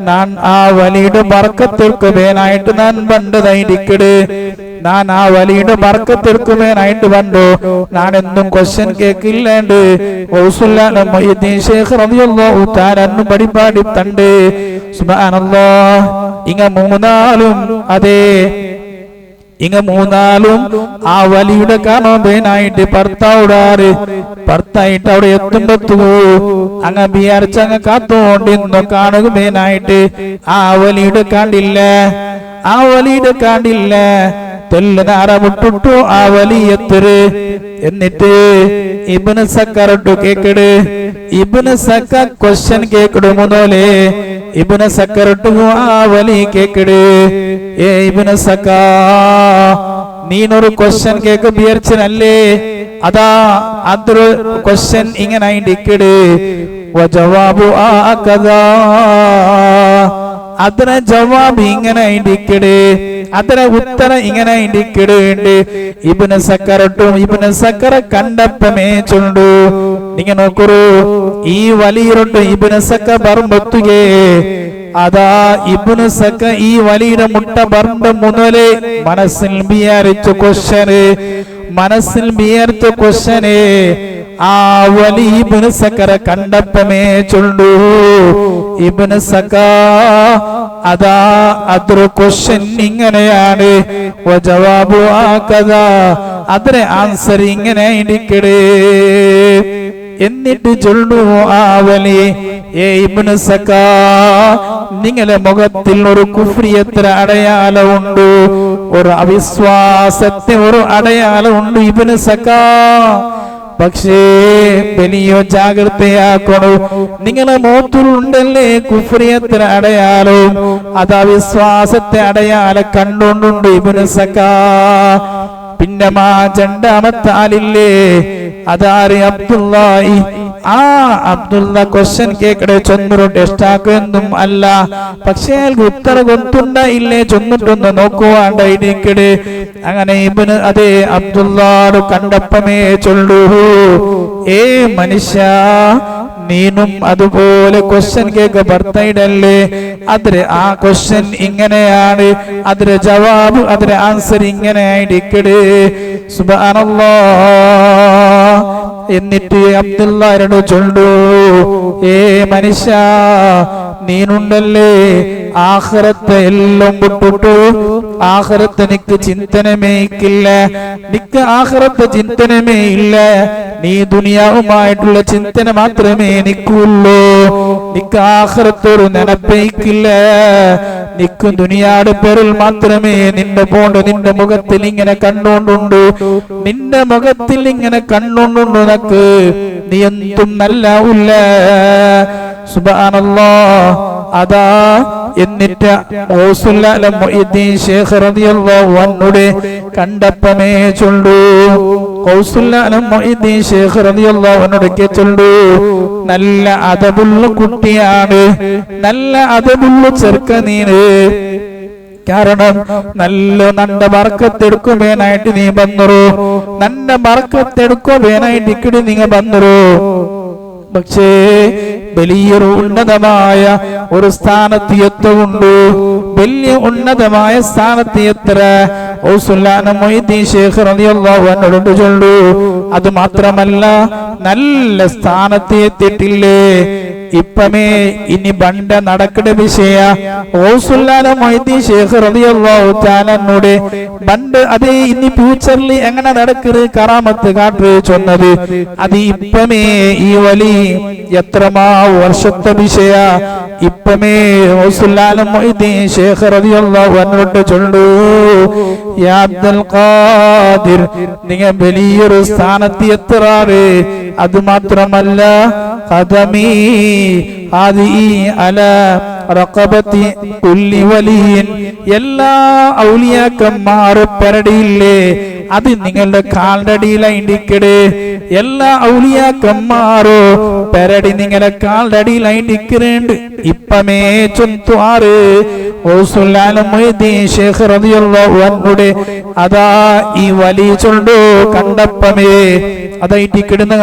ഞാൻ ആ വലിയുടെ ബർക്കത്തിൽക്കുമേനായിട്ട് ഞാൻ പണ്ടതായിരിക്കട്, ഞാൻ ആ വലിയുടെ ബർക്കത്തിൽക്കുമേനായിട്ട് പണ്ടോ, ഞാൻ എന്നും ക്വസ്റ്റ്യൻ കേക്കില്ലാണ്ട് മുഹ്യിദ്ദീൻ ശൈഖ് റളിയല്ലാഹു തആല പരിപാടി തണ്ട്. സുബ്ഹാനല്ലാഹ്, ഇങ്ങ മൂന്നാലും അതെ ഇങ്ങ മൂന്നാലും ആ വലിയുടെ കാണുമ്പേനായിട്ട് ഭർത്താവിടാറ്. ഭർത്തായിട്ട് അവിടെ എത്തുമ്പോ അങ്ങ് വിചാരിച്ചങ്ങ് കാത്തോണ്ടിന്ന് കാണുകമേനായിട്ട് ആ വലിയുടെ കാണ്ടില്ല, ആ വലിയുടെ കാണ്ടില്ല. തെല്ല് നാറ വിട്ടിട്ടു ആ വലിയെത്തര്. എന്നിട്ട് ഇബ്നു സക്കറട്ടു കേക്കട്, ഇബ്നു സക്ക ക്വസ്റ്റ്യൻ കേക്കട് മുതലേ ഇബ്നു സക്കറട്ടു ആ വലി കേക്കട്. ഇബ്നു സക്ക, നീനൊരു ക്വസ്റ്റ്യൻ കേക്ക് വിചാരിച്ചനല്ലേ, അതാ അതൊരു ക്വസ്റ്റ്യൻ ഇങ്ങനെ ഇടിക്കട് വജവാബു ആകദാ ಅದರ ಜವಾബ് ഇങ്ങനെ ഇടിക്കട് ಅದರ ഉത്തരം ഇങ്ങനെ ഇടിക്കടുണ്ട് ഇബ്നു സക്കറട്ടും ഇബ്നു സക്കറ കണ്ടപ്പമേ ചൊല്ലു നിങ്ങൾ നോക്കൂ ഈ വലിയൊരു ഇബ്നു സക്ക ബർമത്തുകേ അതാ ഇബ്നു സക്ക ഈ വലിയുടെ മുട്ട ബർമ മുതലേ മനസ്സിൽ വിചാരിച്ച ക്വസ്റ്റ്യന് ആ വലി ഇബ്നു സക്കറ കണ്ടപ്പമേ ചൊല്ലു ഇബ്നു സക്ക അതാ അതൊരു ക്വസ്റ്റ്യൻ ഇങ്ങനെയാണ് വജവാബു ആകദാ അതിന്റെ ആൻസർ ഇങ്ങനെ ഇടിക്കട് എന്നിട്ട് ചൊല്ലു ആ വലി ഇബ്നു സക്ക നിങ്ങളുടെ മുഖത്തിൽ ഒരു കുഫ്രിയത്തിന് അടയാളമുണ്ട് ഒരു അവിശ്വാസത്തെ ഒരു അടയാളമുണ്ട് ഇബ്നു സക്ക പക്ഷേ വലിയ ജാഗ്രതയാക്കണു നിങ്ങളെ മോത്തുണ്ടല്ലേ കുഫ്രിയത്തിന് അടയാളവും അത് അവിശ്വാസത്തെ അടയാളം കണ്ടുകൊണ്ടുണ്ട് ഇബ്നു സക്ക പിന്നെ രണ്ടാമത്തെ ആളില്ലേ അതാര് അബ്ദുല്ലാഹി ആ അബ്ദുള്ള ക്വസ്റ്റ്യൻ കേക്കടെ ചൊന്നൊരു ടെസ്റ്റാക്കൊന്നും അല്ല പക്ഷേ ഉത്തര ಗೊತ್ತುണ്ട ഇല്ലേ ചൊന്നിട്ടൊന്ന് നോക്കുവാണ്ട ഇരിക്കട് അങ്ങനെ ഇബ്നു അതേ അബ്ദുള്ളാട് കണ്ടപ്പമേ ചൊല്ലു ഏ മനുഷ്യ നീനും അതുപോലെ ക്വസ്റ്റ്യൻ കേക്ക് ബർത്തൈഡല്ലേ അതിന് ആ ക്വസ്റ്റ്യൻ ഇങ്ങനെയാണ് അതിന് ജവാബ് അതിന് ആൻസർ ഇങ്ങനെ ഇടിക്കട് സുബ്ഹാനല്ലാഹ് എന്നിട്ട് അബ്ദുള്ളാരോട് ചൊല്ലു ഏ മനുഷ്യ നീനുണ്ടല്ലേ ആഖിറത്തെ എല്ലാം വിട്ടിട്ടു ആഖിറത്ത് നിക്ക് ചിന്തനമേ ഇല്ല നിക്ക് ആഖിറത്തെ ചിന്തനമേ ഇല്ല നീ ദുനിയാവുമായിട്ടുള്ള ചിന്തന മാത്രമേ നിക്കുള്ളൂ നിക്ക് ആഖിറത്തൊരു നനപ്പേക്കില്ല നിക്ക് ദുനിയാടെ പേരിൽ മാത്രമേ നിന്റെ നിന്റെ മുഖത്തിൽ ഇങ്ങനെ കണ്ടുകൊണ്ടുണ്ട് നിന്റെ മുഖത്തിൽ ഇങ്ങനെ കണ്ടുകൊണ്ടുണ്ട് നക്ക് നീ എന്തും നല്ല ഉല്ല സുബ്ഹാനല്ലാഹ് അതാ എന്നിട്ട് ശേഖ് റളിയല്ലാഹു അൻഹുടെ കണ്ടപ്പമേ ചൊല്ലു ശേഖ് റളിയല്ലാഹു അൻഹുടെ ചൊല്ലു നല്ല അദബുള്ള കുട്ടിയാണ് നല്ല അദബുള്ള ചെറുക്കനീന് കാരണം നല്ല നന്റെ ബർക്കത്തെടുക്കുവാനായിട്ട് നീ വന്നറോ നന്റെ ബർക്കത്തെടുക്കുവാനായിട്ട് ഇക്കടി നിങ്ങൾ വന്നറോ പക്ഷേ വലിയൊരു ഉന്നതമായ ഒരു സ്ഥാനത്ത് എത്തുന്നുണ്ട് വലിയ ഉന്നതമായ സ്ഥാനത്ത് എത്ര ശേഖ് റളിയല്ലാഹു അൻഹു ചൊല്ലു അത് മാത്രമല്ല നല്ല സ്ഥാനത്ത് എത്തിയിട്ടില്ലേ ഇപ്പമേ ഇനി ബണ്ട നടക്കട വിഷയ ശേഖ് റളിയല്ലാഹു തആലയുടെ ബണ്ട് അതേ ഇനി ഫ്യൂച്ചറിൽ എങ്ങനെ നടക്കരുത് കറാമത്ത് കാട്ട് ചൊന്നത് അത് ഇപ്പമേ ഈ വലി എത്രമാ വർഷത്തെ വിഷയ ഇപ്പമേ ശേഖ് റളിയല്ലാഹു അൻഹു ചൊല്ലു യാ അബ്ദുൽ ഖാദിർ നിങ്ങൾ വലിയൊരു സ്ഥാനത്ത് എത്തറാറ് അത് മാത്രമല്ല ഖദമി ആദി അലാ റഖബതി കുല്ലി വലിയൻ എല്ലാ ഔലിയാക്കന്മാരും പരടിയില്ലേ അത് നിങ്ങളുടെ കാൽടടിയിലായിണ്ടിക്കട് എല്ലാ ഔലിയാക്കന്മാരോ പരടി നിങ്ങളുടെ കാൽടടിയിലായിണ്ടിക്കുന്നുണ്ട് ഇപ്പമേ ചൊന്തുവാറ് ശേഖ് റളിയല്ലാഹു അൻഹുടെ അതാ ഈ വലി ചൊല്ലു കണ്ടപ്പമേ അതായിട്ടിക്കിടുന്ന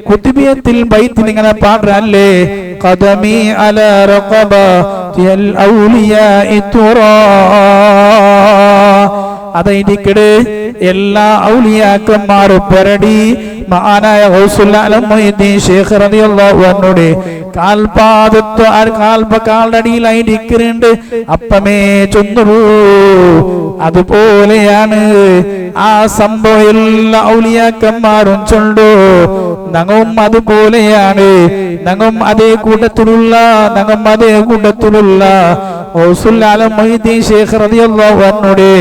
കുത്തുബിയത്തിൽ ബൈത്ത് നിങ്ങനെ പാടല്ലേ ഖദമി അലാ റഖബതിൽ ഔലിയാഇ തുറാ അതായിട്ടിക്കിട് എല്ലാ ഔലിയാക്കന്മാരും പരടി മഹാനായ ശേഖ് റളിയല്ലാഹു അൻഹുടെ കാൽടടിയിലായിട്ടുണ്ട് അപ്പമേ ചൊന്നു അതുപോലെയാണ് ആ സംഭവം എല്ലാ ഔലിയാക്കന്മാരും ചൊല്ലു ഞങ്ങളും അതുപോലെയാണ് ഞങ്ങളും അതേ കൂട്ടത്തിലുള്ള ശേഖ് റളിയല്ലാഹു അൻഹുടെ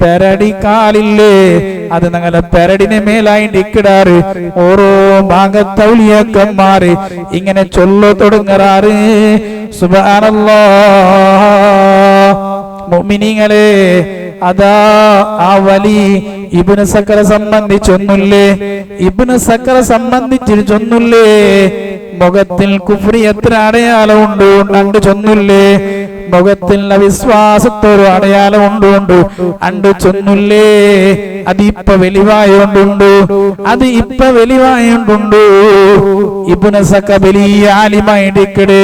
പെരടി കാലില്ലേ അത് ഞങ്ങളെ പെരടിനെ മേലായിട്ട് ഇക്കിടാറ് ഓരോ ഭാഗത്തൗലിയാക്കന്മാര് ഇങ്ങനെ ചൊല്ലു തുടങ്ങാറ് സുബ്ഹാനല്ലാഹ് മുഅ്മിനീങ്ങളെ അതാ ആ വലി ഇബ്നു സക്കറെ സംബന്ധിച്ചൊന്നുമില്ലേ, ഇബ്നു സക്കറെ സംബന്ധിച്ചൊന്നുമില്ലേ, മുഖത്തിൽ കുഫ്രി എത്ര അടയാളമുണ്ട് കണ്ടു ചൊന്നില്ലേ, മുഖത്തിൽ അവിശ്വാസത്തൊരു അടയാളം ഉണ്ട് അണ്ട് ചൊന്നില്ലേ. അത് ഇപ്പൊ വെളിവായോണ്ടുണ്ട്, അത് ഇപ്പൊ വെളിവായോണ്ടുണ്ട്. ഇബ്നു സക്ക വലിയ ആലിമായിട്ടിക്കട്,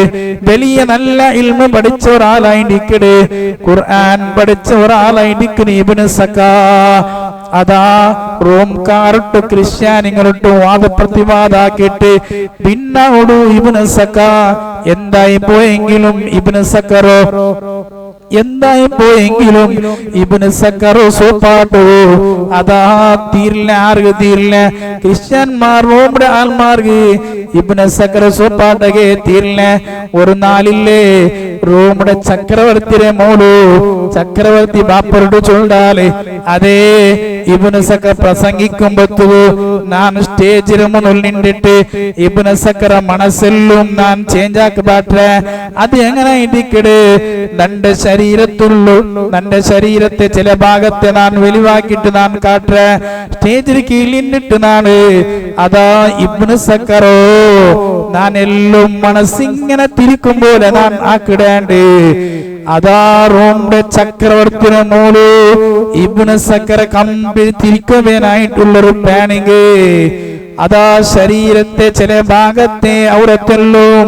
വലിയ നല്ല ഇൽമ പഠിച്ച ഒരാളായിട്ടിക്കട്, ഖുർആൻ പഠിച്ച ഒരാളായിട്ടിക്കണ് ഇബ്നു സക്ക. അതാ റോംകാരട്ട് ക്രിസ്ത്യാനികളോട്ട് വാദപ്രതിവാദാക്കിയിട്ട് പിന്നോടു ഇബ്നു സക്ക എന്തായി പോയെങ്കിലും ഇബ്നു സക്കറോ എന്തായി പോയെങ്കിലും ഇബ്നു സക്കറോ സോപ്പാട്ടു അതാ തീരില്ല, ആർക്ക് തീരില്ല, ക്രിസ്ത്യന്മാർ റോമിന്റെ ആൾമാർക്ക് ഇബ്നു സക്കറ സോപ്പാട്ടകെ തീരില്ല. ഒരു നാളില്ലേ റോമിന്റെ ചക്രവർത്തിയുടെ മോളു ചക്രവർത്തി ബാപ്പറോട് ചൊല്ലാല്, അതേ ഇബ്നു സക്ക പ്രസംഗിക്കുമ്പോ ഞാൻ സ്റ്റേജിൽ മുന്നിൽ നിന്നിട്ട് ഇബ്നു സക്കറ മനസ്സെല്ലും ഞാൻ ചേഞ്ച് ആക്കി പാട്ടെ. അത് എങ്ങനെ ഇരിക്കട്, നന്റെ നന്റെ ശരീരത്തെ ചില ഭാഗത്തെ ഞാൻ വെളിവാക്കിട്ട് ഞാൻ കാട്ടെ, സ്റ്റേജിൽ കീഴിലിട്ട് നാണ്. അതാ ഇബ്നു സക്കറോ ഞാൻ എല്ലാം മനസ്സിങ്ങനെ തിരിക്കും പോലെ ഞാൻ ആക്കിടേണ്ട. അതാ റോമിന്റെ ചക്രവർത്തിയുടെ മോള് ഇബ്നു സക്കറ കമ്പിൽ തിരിക്കുവാനായിട്ടുള്ളൊരു പ്ലാനിങ്. അതാ ശരീരത്തെ ചില ഭാഗത്തെ ഔറത്തെല്ലും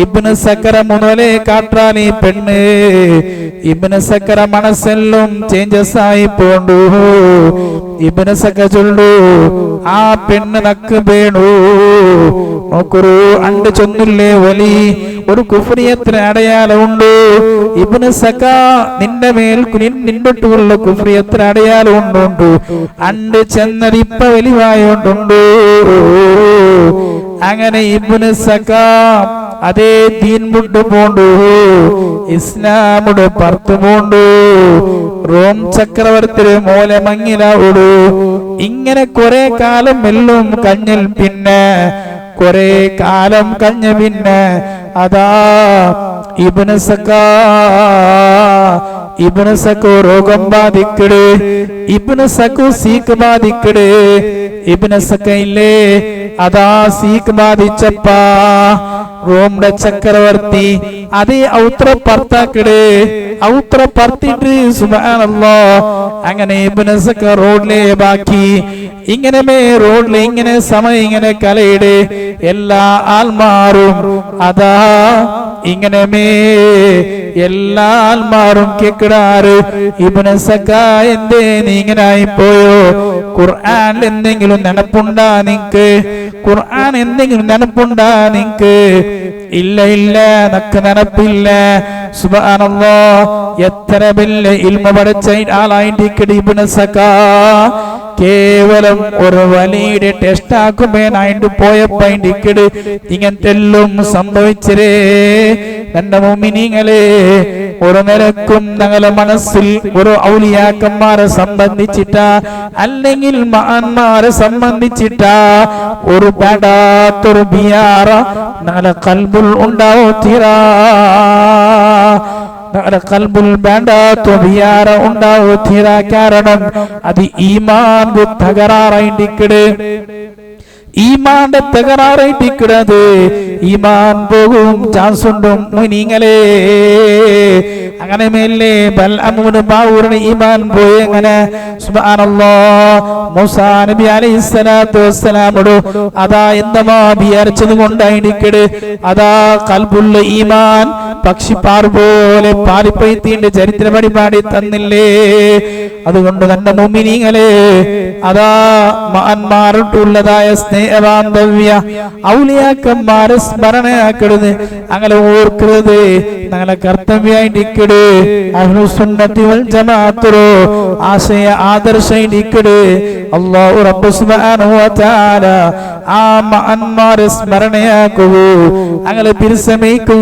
ഇബ്നു സക്കറ മുതലേ കാട്ടാനീ പെണ്ണ്. ഇബ്നു സക്കറ മനസ്സെല്ലും ചേഞ്ചസ് ആയി പോണ്ടു. ഇബ്നു സക്ക ചൊല്ലു, ആ പെണ്ണ് നക്ക് വേണു നോക്കൊരു അണ്ട് ചൊന്നില്ലേ വലി ഒരു കുഫ്രിയത്തിന് അടയാളമുണ്ട്. ഇബ്നു സക്ക നിന്റെ മേൽ നിന്നൊട്ടുള്ള കുഫ്രിയത്തിന് അടയാളം ഉണ്ടുണ്ട്. അണ്ട് ചെന്നത് ഇപ്പൊ വെളിവായോണ്ടുണ്ട്. അങ്ങനെ ഇബ്നു സക്ക അതേ ദീൻ വിട്ടു പോണ്ടു, ഇസ്ലാമുടെ പുറത്തു പോണ്ടു, റോം ചക്രവർത്തിയുടെ മോലെ മങ്ങിലാവൂടു. ഇങ്ങനെ കുറെ കാലം എല്ലാം കഞ്ഞിൽ പിന്നെ കുറെ കാലം കഞ്ഞ പിന്നെ അതാ ഇബ്നു സക്ക രോഗം ബാധിക്കട്, ഇബ്നു സക്ക സീക്ക് ബാധിക്കട്. ഇബ്നു സക്ക ഇല്ലേ അതാ സീക്ക് ബാധിച്ചപ്പാ റോമിന്റെ ചക്രവർത്തി അതേ ഔത്ര പറത്താക്കട്, ഔത്ര പറത്തിട്ട് സുബ്ഹാനല്ലാഹ് അങ്ങനെ ഇബ്നു സക്ക റോഡിലെ ബാക്കി ഇങ്ങനെ റോഡിൽ ഇങ്ങനെ സമയം ഇങ്ങനെ കലയിട് എല്ലാ ആൾമാരും അതാ ഇങ്ങനെ എല്ലാ ആൾമാരും കേക്കിടാറ്, ഇബ്നു സക്ക എന്തേ നീ ഇങ്ങനെ ആയിപ്പോയോ, ഖുർആനിൽ എന്തെങ്കിലും നിനപ്പുണ്ടാ നിനക്ക്, ഖുർആൻ എന്തെങ്കിലും നിനപ്പുണ്ടാ നിനക്ക്? ഇല്ല ഇല്ല നക്ക് നിനപ്പില്ല. സുബ്ഹാനല്ലാഹ് എത്ര വലിയ ഇൽമ പഠിച്ച ആളായിട്ട് ഇബ്നു സക്ക കേവലം ഒരു വലിയ ടെസ്റ്റ് ആക്കുമ്പോഴായിട്ട് പോയപ്പോയിക്കട് ഇങ്ങനത്തെ എല്ലാം സംഭവിച്ചരേ. എന്റെ മുഅ്മിനീങ്ങളെ ഒരു നിലക്കും ഞങ്ങളെ മനസ്സിൽ ഒരു ഔലിയാക്കന്മാരെ സംബന്ധിച്ചിട്ടാ അല്ലെങ്കിൽ മഹാന്മാരെ സംബന്ധിച്ചിട്ടാ ഒരു പേടാത്തൊരു ബിയാറ ഞങ്ങളെ കൽബുൽ ഉണ്ടാവോ തീരാ, കൽബുൽ വേണ്ടാത്ത ബിയാറ ഉണ്ടാവോ തീരാ. കാരണം അത് ഈമാൻ തകരാറായിട്ടിക്കട്, ഈമാന്റെ തകരാറായിട്ടിക്കടത് ഈമാൻ പോകും ചാൻസ് ഉണ്ടും മുനിങ്ങളെ. അങ്ങനെ മേലെ ബൽഅമൂന് ബാവൂറിന് ഈമാൻ പോയി. അങ്ങനെ സുബ്ഹാനല്ലാഹ് മൂസാ നബി അലൈഹിസ്സലാത്തു വസ്സലാമോട് അതാ എന്താ വിചാരിച്ചത് കൊണ്ടായിരിക്കട് അതാ കൽബുൽ ഈമാൻ പക്ഷിപ്പാർ പോലെ പാലിപ്പൈത്തിന്റെ ചരിത്ര പരിപാടി തന്നില്ലേ. അതുകൊണ്ട് തന്നെ മുഅ്മിനീങ്ങളെ അതാ മഹാന്മാരുള്ളതായ സ്നേഹബാന്ധവ്യ ഔലിയാക്കന്മാരെ സ്മരണയാക്കരുത്, അങ്ങനെ ഓർക്കരുത്. ഞങ്ങളെ കർത്തവ്യായിട്ടിക്കട് അഹ്ലുസുന്നത്തി വൽ ജമാഅത്തോ ആശയ ആദർശയിട്ടിക്കട്. അല്ലാഹു റബ്ബ് സുബ്ഹാനഹു വ തആല ആ മഹാന്മാരെ സ്മരണയാക്കൂ, അങ്ങനെ പിരിസമയിക്കൂ,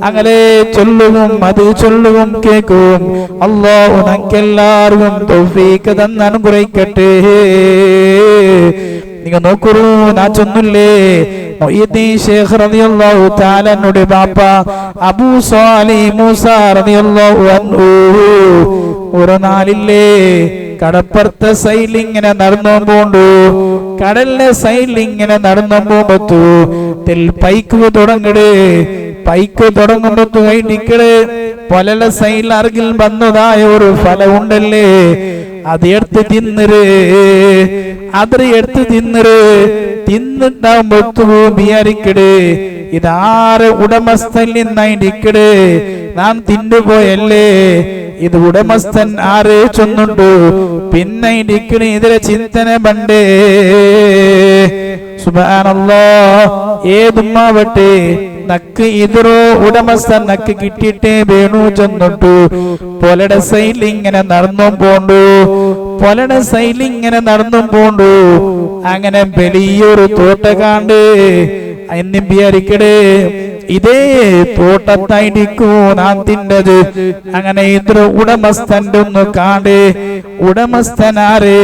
അങ്ങനെ ചൊല്ലുകയും അത് ചൊല്ലുകയും കേൾക്കും. അല്ലാഹു നമുക്കെല്ലാവർക്കും തൗഫീഖ് തന്ന് അനുഗ്രഹിക്കട്ടെ. നിങ്ങൾ നോക്കൂ, നാ ചൊന്നില്ലേ മുഈദ്ദീൻ ശൈഖ് റളിയല്ലാഹു തആല അൻഹുടെ ബാപ്പ അബൂ സ്വാലിഹ് മൂസ റളിയല്ലാഹു അൻഹു ഒരു നാളില്ലേ കടപ്പുറത്തെ സൈഡിൽ ഇങ്ങനെ നടന്നു പോണ്ടു. കടലിലെ സൈഡിൽ ഇങ്ങനെ നടന്നു പോകുമ്പോ പൈക്ക് തുടങ്ങട്. പൈക്ക് തുടങ്ങുമ്പോ കഴിഞ്ഞിക്കട് പൊലല സൈഡിൽ അർഗിൽ വന്നതായ ഒരു ഫലം ഉണ്ടല്ലേ, അത് എടുത്ത് തിന്നര്. അത് എടുത്ത് തിന്നര്. തിന്നിട്ടാകുമ്പോ വിചാരിക്കട് ഇതാറ് ഉടമസ്ഥൻ നിന്നായിക്കട് നാം തിന്നുപോയല്ലേ, ഇത് ഉടമസ്ഥൻ ആര് ചൊന്നുണ്ടു. പിന്നെ ഇടിക്കണ ഇതിലെ ചിന്തന പണ്ടേ. സുബ്ഹാനല്ലാഹ്, ഏതുമാവട്ടെ നക്ക് ഇതറോ ഉടമസ്ഥൻ നക്ക് കിട്ടിയിട്ടേ വേണു ചെന്നിട്ടു. പൊലയുടെ സൈഡിൽ ഇങ്ങനെ നടന്നും പോണ്ടു. പൊലയുടെ സൈഡിൽ ഇങ്ങനെ നടന്നും പോണ്ടു. അങ്ങനെ വലിയൊരു തോട്ട കാണ്ട് എന്നും വിചാരിക്കടേ ഇതേ തോട്ടത്തായിരിക്കൂ നാം തിന്നത്. അങ്ങനെ ഇത്ര ഉടമസ്ഥന്റെ ഒന്ന് കാണ്ട്. ഉടമസ്ഥൻ ആര്?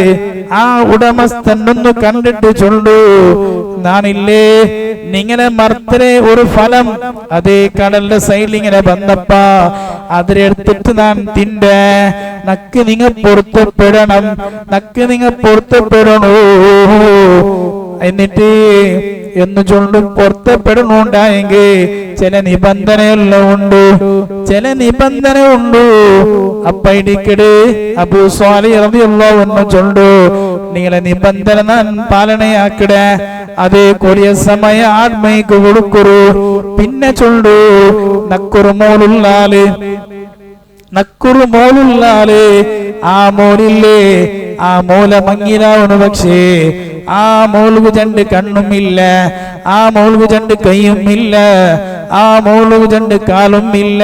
ആ ഉടമസ്ഥൻ ഒന്ന് കണ്ടിട്ട് ചൊല്ലു, നാണില്ലേ നിങ്ങളെ മർത്തരെ ഒരു ഫലം അതേ കടലിന്റെ സൈഡിൽ ഇങ്ങനെ വന്നപ്പ അതിലെടുത്തിട്ട് നാം തിന്ന. നക്ക് നിങ്ങൾ പൊരുത്തപ്പെടണം, നക്ക് നിങ്ങൾ പൊരുത്തപ്പെടണോ. എന്നിട്ട് എന്ന് ചൊല്ലും പൊരുത്തപ്പെടണുണ്ടായെങ്കിൽ ചില നിബന്ധനയെല്ലാം ഉണ്ട്, ചില നിബന്ധന ഉണ്ട്. അപ്പ ഇടിക്കട് അബൂ സ്വാലിഹ് റളിയല്ലാഹു അൻഹു ചൊല്ലു, നിങ്ങളെ നിബന്ധന ഞാൻ പാലനയാക്കിട. അതേ കൊടിയ സമയ ആത്മയ്ക്ക് കൊടുക്കുറു. പിന്നെ ചൊല്ലു നക്കുറു മോളുള്ളാല്, നക്കുറു മോളുള്ളാല് ആ മോലില്ലേ ആ മോല മങ്ങിലാവണു. പക്ഷേ ആ മോളുകു രണ്ട് കണ്ണുമില്ല, ആ മോളുകു രണ്ട് കൈയും ഇല്ല, ആ മോളുകു രണ്ട് കാലും ഇല്ല,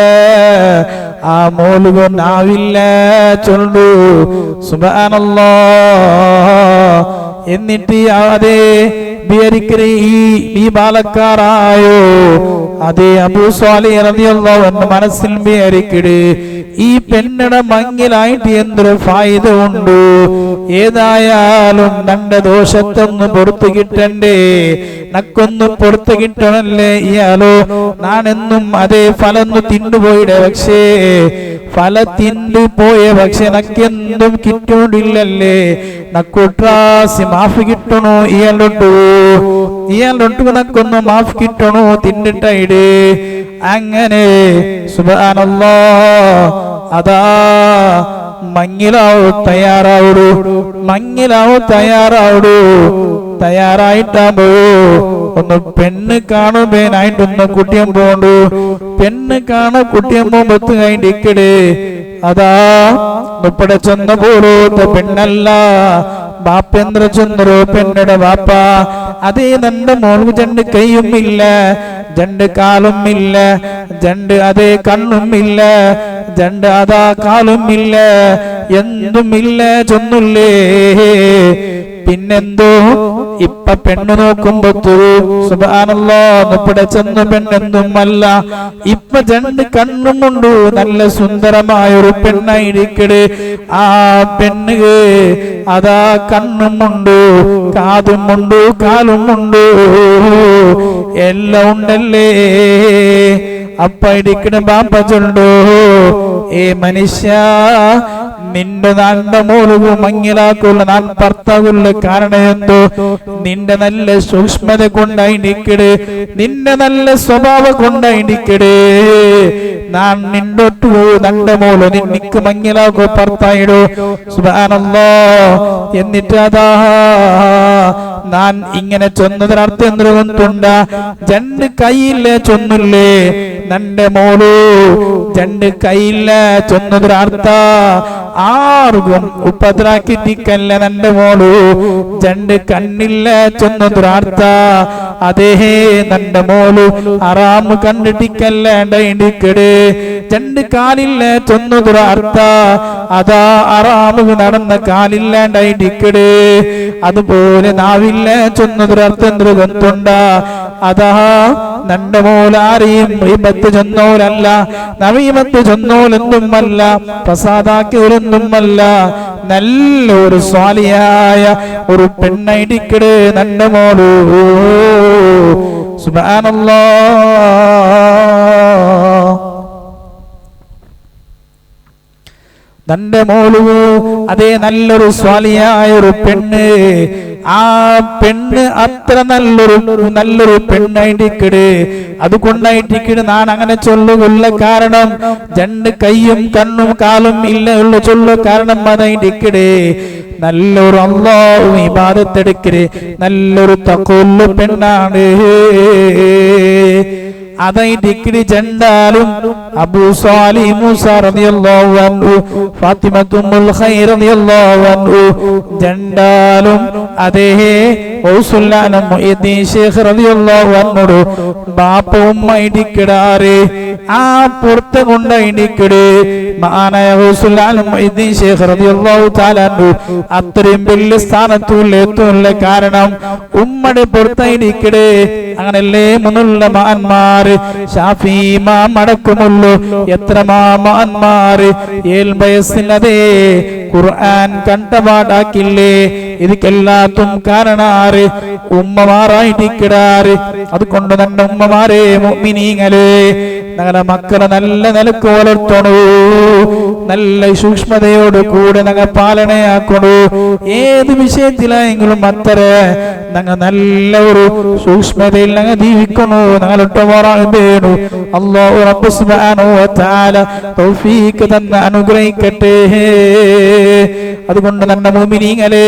ആ മോളുകു നാവില്ല. ചൊല്ലു സുബ്ഹാനല്ലാഹ്. എന്നിട്ട് അതേ വിചാരിക്കണേ ഈ ബാലക്കാരായോ അതേ അബൂ സ്വാലിഹ് റളിയല്ലാഹു അൻഹു മനസ്സിൽ വിചാരിക്കട് ഈ പെണ്ണട മങ്ങിലായിട്ട് എന്തൊരു ഫായിദ ഉണ്ട്. ഏതായാലും തന്റെ ദോഷത്തൊന്ന് പുറത്തു കിട്ടണ്ടേ, നക്കൊന്ന് പുറത്തു കിട്ടണല്ലേ. ഇയാളോ നാനെന്നും അതേ ഫലന്ന് തിന്നുപോയിടെ, പക്ഷേ ഫല തിന്നു പോയ പക്ഷെ നക്കെന്തും കിട്ടോണ്ടില്ലല്ലേ. നക്കൊട്രാസി മാഫ് കിട്ടണോ ഇയാളൊട്ടു, ഇയാളൊട്ടു നക്കൊന്ന് മാഫ് കിട്ടണോ തിന്നിട്ടായിട്. അങ്ങനെ സുബ്ഹാനല്ലാഹ് അതാ മങ്ങിലാവു തയ്യാറാവുടു, മങ്ങിലാവു തയ്യാറാവുടു. തയ്യാറായിട്ടാകുമ്പോ ഒന്ന് പെണ്ണ് കാണുമ്പേനായിട്ടൊന്ന് കുട്ടിയം പോണ്ടു. പെണ്ണ് കാണ കുട്ടിയം പോകുമ്പത്ത് കഴിഞ്ഞിക്കട് അതാ മുപ്പടെ ചെന്ന പോലത്തെ പെണ്ണല്ല, ബാപ്പേന്ദ്ര ചന്ദ്രോ പെണ്ണയുടെ ബാപ്പ. അതേ നന്റെ മോൾക്ക് രണ്ട് കൈയും ഇല്ല, രണ്ട് കാലും ഇല്ല, രണ്ട് അതേ കണ്ണും ഇല്ല, രണ്ട് അതാ കാലും ഇല്ല, എന്തും ഇല്ല ചൊന്നുല്ലേ. പിന്നെന്തോ ഇപ്പൊ പെണ്ണ് നോക്കുമ്പോ സുബ്ഹാനല്ലാഹ് മുപ്പടെ ചെന്ന പെണ്ണെന്തും അല്ല, ഇപ്പൊ രണ്ട് കണ്ണും കൊണ്ടു നല്ല സുന്ദരമായൊരു പെണ്ണായിരിക്കട്. ആ പെണ്ണ് അതാ കണ്ണും ഉണ്ട്, കാതും ഉണ്ട്, കാലും ഉണ്ട്, എല്ലാം ഉണ്ടല്ലേ. അപ്പ ഇടിക്കണ ബാപ്പ ചൊല്ലു, ഏ മനുഷ്യ നിന്റെ നാണ്ട മോളുകു മങ്ങിലാക്കുള്ള നാൻ ഭർത്താവുള്ള കാരണം എന്തോ നിന്റെ നല്ല സൂക്ഷ്മത കൊണ്ടായി നിക്കട്, നിന്റെ നല്ല സ്വഭാവം കൊണ്ടായി നിക്കട്. നാൻ നിന്നൊട്ടു നണ്ട മോള് നിന്നിക്ക് മങ്ങിലാക്കോ ഭർത്തായിടോ. സുബ്ഹാനല്ലാഹ്. എന്നിട്ട് അതാ നാൻ ഇങ്ങനെ ചൊന്നതിനർത്ഥം എന്തുകൊണ്ടുണ്ട, രണ്ട് കൈയില്ല ചൊന്നില്ലേ നന്റെ മോളു, രണ്ട് കൈയില്ല ചൊന്നതിനർത്ഥ ആർക്കും ഉപദ്രാക്കിട്ടിക്കല്ല നന്റെ മോളു. രണ്ട് കണ്ണില്ല ചൊന്നതിനർത്ഥ അതേ നന്റെ മോളു അറാമ് കണ്ടിട്ടിക്കല്ലേണ്ടിക്കട്. രണ്ട് കാലില്ല ചൊന്നതിനർത്ഥ അതാ അറാമ് നടന്ന കാലില്ലാണ്ടായിട്ടിക്കട്. അതുപോലെ നാവില്ല ചൊന്നതിനർത്ഥം എന്തുകൊണ്ടുണ്ട, അതാ നന്റെ മോലാരെയും ഗീബത്ത് ചെന്നോലല്ല, നമീമത്ത് ചെന്നോലൊന്നുമല്ല, പ്രസാദാക്കിയൊരൊന്നുമല്ല. നല്ലൊരു സ്വാലിയായ ഒരു പെണ്ണൈടിക്കട് നന്റെ മോളു. സുബ്ഹാനല്ലാഹ്. തന്റെ മോളു അതേ നല്ലൊരു സ്വാലിയായ ഒരു പെണ്ണ്. ആ പെണ്ണ് അത്ര നല്ലൊരു പെണ്ണായിട്ടിക്കട്. അതുകൊണ്ടായിട്ടിക്കട് ഞാൻ അങ്ങനെ ചൊല്ലുകൊള്ള കാരണം രണ്ട് കൈയും കണ്ണും കാലും ഇല്ല ഉള്ള ചൊല്ലു കാരണം അതായിട്ടിക്കട്. നല്ലൊരു അല്ലാഹു ഇബാദത്തെടുക്കര്, നല്ലൊരു തഖ്വയുള്ള പെണ്ണാണ്. അതായിട്ടിക്കട് ചെണ്ടാലും അബൂ സാലിഹ് മൂസ റളിയല്ലാഹു അൻഹു, ഫാത്തിമത്തു ഉമ്മുൽ ഖൈർ റളിയല്ലാഹു അൻഹു ചെണ്ടാലും അതേ ഔസുല്ലാന മുഈദ്ദീൻ ശൈഖ് റളിയല്ലാഹു അൻഹു ബാപ്പ ഉമ്മ ഇടിക്കടാറ്. ആ പുറത്ത് കൊണ്ടയിടിക്കട് മഹാനായ ഔസുല്ലാന മുഈദ്ദീൻ ശൈഖ് റളിയല്ലാഹു തആല അൻഹു അത്രയും വലിയ സ്ഥാനത്തുള്ള കാരണം ഉമ്മയുടെ പുറത്തായിടിക്കട്. അങ്ങനല്ലേ മുന്നുള്ള മഹാന്മാർ ഷാഫി ഇമാം അടക്കമുള്ളൂ എത്ര മഹാന്മാർ 7 വയസ്സിനതേ ഖുർആൻ കണ്ടപാടാക്കില്ലേ. ഇതൊക്കെല്ലാത്തും കാരണാറ് ഉമ്മമാരായിട്ടിക്കിടാറ്. അതുകൊണ്ട് തന്നെ ഉമ്മമാരെ മുഅ്മിനീങ്ങളെ ഞങ്ങളെ മക്കളെ നല്ല നിലക്ക് വളർത്തണു, നല്ല സൂക്ഷ്മതയോട് കൂടെ ഞങ്ങൾ പാലനയാക്കണു. ഏത് വിഷയത്തിലായെങ്കിലും അത്ര ഞങ്ങൾ നല്ല ഒരു സൂക്ഷ്മതയിൽ ഞങ്ങൾ ജീവിക്കണു. ഞങ്ങളൊട്ട് വേണു. അല്ലാഹു റബ്ബ് സുബ്ഹാനഹു വ തആല തൗഫീഖ് തന്ന് അനുഗ്രഹിക്കട്ടെ. അതുകൊണ്ട് തന്നെ മുഅ്മിനീങ്ങളെ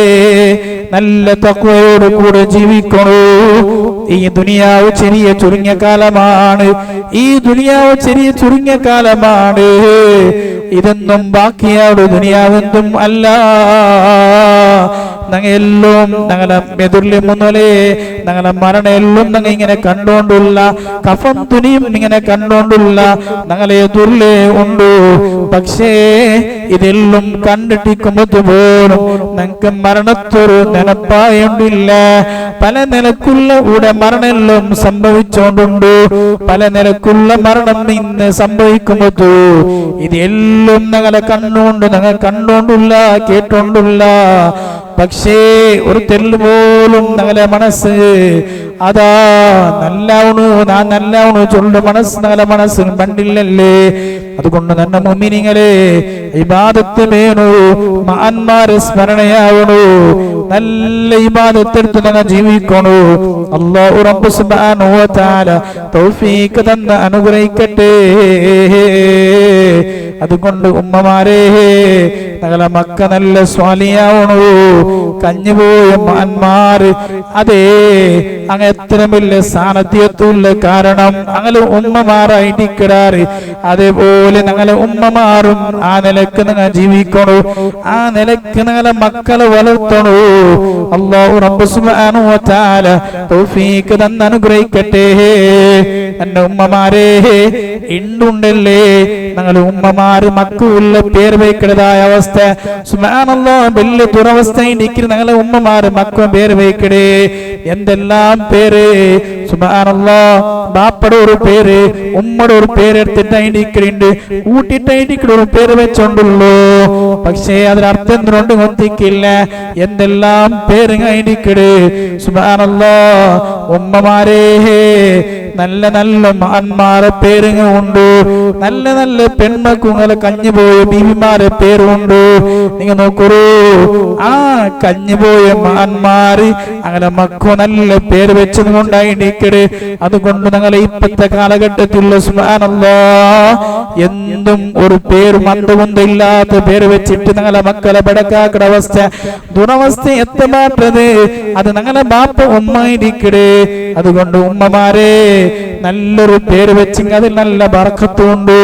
നല്ല തഖ്വയോട് കൂടെ ജീവിക്കണു. ഈ ദുനിയാവ് ചെറിയ ചുരുങ്ങിയ കാലമാണ്. ഈ ദുനിയാവ് ചെറിയ ചുരുങ്ങിയ കാലമാണ്. ഇതൊന്നും ബാക്കിയാണ് ദുനിയാവെന്തും അല്ല. ഞങ്ങളെല്ലാം ഞങ്ങളെ എതിർലെ മുന്നോലെ ഞങ്ങളെ മരണം എല്ലാം ഞങ്ങൾ ഇങ്ങനെ കണ്ടോണ്ടുള്ള കഫം തുനിയും ഇങ്ങനെ കണ്ടോണ്ടുള്ള ഞങ്ങളെ എതിർലെ ഉണ്ട്. പക്ഷേ ഇതെല്ലാം കണ്ടിട്ടിക്കുമ്പോ പോലും ഞങ്ങൾക്ക് മരണത്തൊരു നിലപ്പായുണ്ടില്ല. പല നിലക്കുള്ള ഇവിടെ മരണമെല്ലാം സംഭവിച്ചോണ്ടുണ്ട്. പല നിലക്കുള്ള മരണം ഇന്ന് സംഭവിക്കുമ്പോ ഇതെല്ലാം ഞങ്ങളെ കണ്ണുകൊണ്ട് ഞങ്ങൾ കണ്ടോണ്ടുള്ള കേട്ടോണ്ടുള്ള. പക്ഷേ ഒരു തെല്ല് പോലും ഞങ്ങളെ മനസ്സ് അതാ നല്ലവണു ഞാൻ നല്ലവണു ചൊല്ല് മനസ്സ് ഞങ്ങളെ മനസ്സിന് പണ്ടില്ലല്ലേ. അതുകൊണ്ട് തന്നെ മുഅ്മിനീങ്ങളെ ഇബാദത്ത് വേണു, മഹാന്മാരെ സ്മരണയാവണു, നല്ല ഇബാദത്തെടുത്ത് ഞങ്ങൾ ജീവിക്കണു. അല്ലാഹു റബ്ബ് സുബ്ഹാനഹു വ തആല തൗഫീഖ് തന്ന് അനുഗ്രഹിക്കട്ടെ. അതുകൊണ്ട് ഉമ്മമാരെ ഞങ്ങളെ മക്ക നല്ല സ്വാലിയാവണു. കഞ്ഞുപോയ മഹാന്മാര് അതേ അങ്ങ് എത്ര വലിയ സാന്നിധ്യത്തുള്ള കാരണം അങ്ങനെ ഉമ്മമാരായിട്ടിക്കിടാറ്. അതേപോലെ ഞങ്ങളെ ഉമ്മമാരും ആ നിലക്ക് നിങ്ങൾ ജീവിക്കണു. ആ നിലക്ക് ഞങ്ങളെ മക്കളെ വളർത്തണു. അല്ലാഹു റബ്ബ് സുബ്ഹാനഹു വ തആല തൗഫീഖ് തന്ന് അനുഗ്രഹിക്കട്ടെ. എന്റെ ഉമ്മമാരെ ഇണ്ടുണ്ടല്ലേ ഞങ്ങളെ ഉമ്മമാര് മക്കുള്ള പേര് വയ്ക്കണതായ അവസ്ഥ. സുബ്ഹാനല്ലാഹ് വലിയ ദുരവസ്ഥ ഇരിക്കുന്ന ഞങ്ങളെ ഉമ്മമാര് മക്ക പേര് വയ്ക്കടേ. എന്തെല്ലാം പേര് സുബ്ഹാനല്ലാഹ്. ബാപ്പയുടെ ഒരു പേര് ഉമ്മയുടെ ഒരു പേരെടുത്തിട്ടുണ്ട്, കൂട്ടിട്ടായിട്ട് ഒരു പേര് വെച്ചോണ്ടുള്ളൂ. പക്ഷേ അതിനർത്ഥം എന്തുകൊണ്ട് കൊത്തിക്കില്ല. എന്തെല്ലാം പേര് കഴിഞ്ഞിക്കട്. സുബ്ഹാനല്ലാഹ്. ഉമ്മമാരെ നല്ല നല്ല മഹാന്മാരെ പേരുങ്ങ ഉണ്ട്. നല്ല നല്ല പെൺമക്കുങ്ങളെ കഞ്ഞുപോയ ബീവിമാരെ പേരുണ്ട്. നിങ്ങൾ നോക്കൂ, ആ കഞ്ഞുപോയ മഹാന്മാര് അങ്ങനെ മക്കു നല്ല പേര് വെച്ചത് കൊണ്ടായിക്കട്. അതുകൊണ്ട് ഞങ്ങളെ ഇപ്പത്തെ കാലഘട്ടത്തിലുള്ള സുബ്ഹാനല്ലാഹ് എന്തും ഒരു പേര് മന്ദകുന്തില്ലാത്ത പേര് വെച്ചിട്ട് ഞങ്ങളെ മക്കളെ ബടക്കാക്കട അവസ്ഥ ദുരവസ്ഥ എത്തമാറ്റത് അത് ഞങ്ങളെ ബാപ്പ ഉമ്മായിരിക്കട്. അതുകൊണ്ട് ഉമ്മമാരെ നല്ലൊരു പേര് വെച്ച് അതിൽ നല്ല ബർക്കത്തുണ്ട്.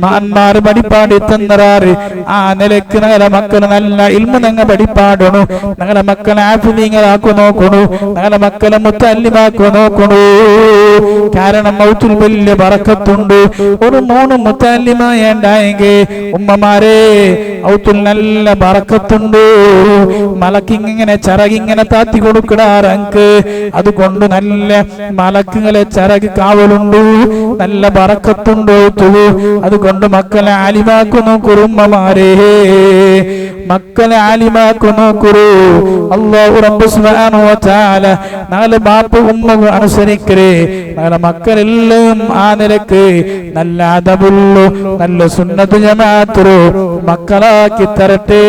മഹാന്മാര് പടിപ്പാടി തന്നറാറ്. ആ നിലക്ക് ഞങ്ങളെ മക്കള് നല്ല ഇൽമു ഞങ്ങൾ പടിപ്പാടണു. ഞങ്ങളെ മക്കളെ ആഫിലീങ്ങളാക്കു നോക്കണു. ഞങ്ങളെ മക്കളെ മുത്തല്ലിമാക്കു നോക്കണു. കാരണം മൗത്തിൽ വലിയ ബർക്കത്തുണ്ട്. ഒരു 3 മുത്തല്ലിമായ ഉണ്ടായെങ്കിൽ ഉമ്മമാരെ ഔത്തുൽ നല്ല ബറക്കത്തുണ്ട്. മലക്കിങ്ങനെ ചിറകിങ്ങനെ താത്തി കൊടുക്കിടാറങ്ക്. അതുകൊണ്ട് നല്ല മലക്കുകളെ ചിറക് കാവലുണ്ട്, നല്ല ബറക്കത്തുണ്ട്. അതുകൊണ്ട് മക്കളെ ആലിമാക്കുന്നു കുറുമ്മമാരെ, മക്കളെ ആലിമാക്കുന്നു കുറു. അല്ലാഹു റബ്ബ് സുബ്ഹാനഹു വ തആല നാല് ബാപ്പ ഉമ്മ അനുസരിക്കരെ നാളെ മക്കളെല്ലാം ആ നിലക്ക് നല്ല അദബുള്ളു, നല്ല സുന്നത്ത് ജമാഅത്തുള്ളു മക്കളാക്കി തരട്ടെ.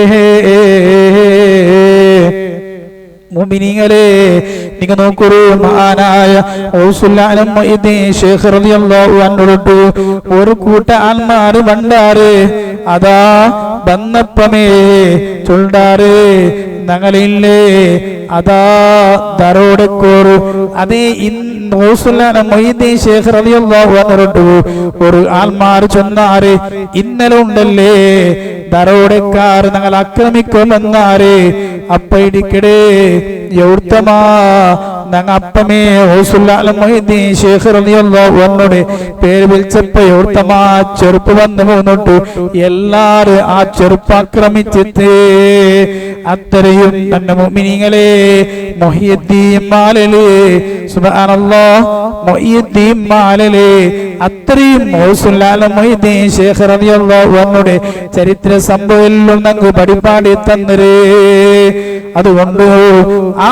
മുഅ്മിനീങ്ങളെ, നിങ്ങൾ നോക്കൂ, മഹാനായ ഔസുൽ ആലം മുഈദ്ദീൻ ശൈഖ് റളിയല്ലാഹു അൻഹു ഒരു കൂട്ട ആൾമാര് വണ്ടാറ് അതാ ബന്നപ്പമേ ചൊല്ലാറ് ഞങ്ങളില്ലേ അതാ ദരോടക്കോറ്. അതേ ഒരു ആൾമാർ ചൊന്നാറ് ഇന്നലെ ഉണ്ടല്ലേ ദരോടക്കാർ ഞങ്ങൾ ആക്രമിക്കുമെന്നാറ്. അപ്പ ഇടിക്കടേ യൗർത്തമാ ഞങ്ങ അപ്പമേ ശേഖറിയോടെ പേര് വിളിച്ചപ്പോ യൗർത്തമാ ചെറുപ്പ് വന്നു പോന്നിട്ടു എല്ലാരും ആ ചെറുപ്പ് ആക്രമിച്ചിട്ട് അത്രയും തന്നെ മുഅ്മിനീങ്ങളെ മുഹിയുദ്ദീൻ മാലലി സുബ്ഹാനല്ലാഹ് മുഹിയുദ്ദീൻ മാലലി അത്രയും മുഹിയുദ്ദീൻ ശൈഖ് റളിയല്ലാഹു അൻഹുടെ ചരിത്ര സംഭവം ഞങ്ങൾക്ക് പഠിപ്പാടി തന്നരേ. അതുകൊണ്ട് ആ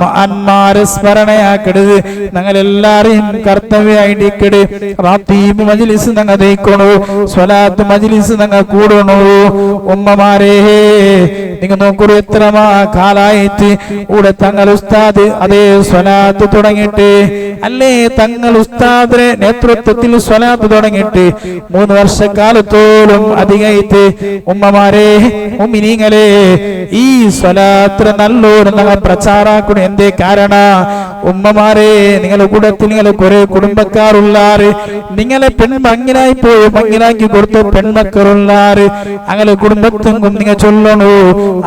മഹാന്മാരെ സ്മരണയാക്കരുത്, ഞങ്ങൾ എല്ലാരെയും കർത്തവ്യമായിട്ടിക്കട്. റാത്തീബ് മജ്ലിസ് ഞങ്ങൾ ദയിക്കണു, സ്വലാത്ത് മജ്ലിസ് ഞങ്ങൾ കൂടണു. ഉമ്മമാരെ, നിങ്ങൾ നോക്കൂ, എത്ര കാലായിട്ട് ഇവിടെ തങ്ങൾ ഉസ്താദ് അതേ സ്വലാത്ത് തുടങ്ങിയിട്ട് അല്ലേ, തങ്ങൾ ഉസ്താദിന്റെ നേതൃത്വത്തിൽ സ്വലാത്ത് തുടങ്ങിയിട്ട് 3 വർഷക്കാലത്തോളം അധികമായിട്ട്. ഉമ്മമാരെ, മുഅ്മിനീങ്ങളെ, ഈ സ്വലാത്ത് നല്ലൊരു ഞങ്ങൾ പ്രചാരാക്കണം. എന്തേ കാരണ? ഉമ്മമാരെ, നിങ്ങളുടെ കൂട്ടത്തിൽ നിങ്ങൾ കുറെ കുടുംബക്കാരുള്ളാറ്, നിങ്ങളെ പെൺഭംഗിനായി പോയി ഭംഗിനാക്കി കൊടുത്ത പെൺമക്കളുള്ളാറ്. അങ്ങനെ കുടുംബത്തിനും നിങ്ങൾ ചൊല്ലണു,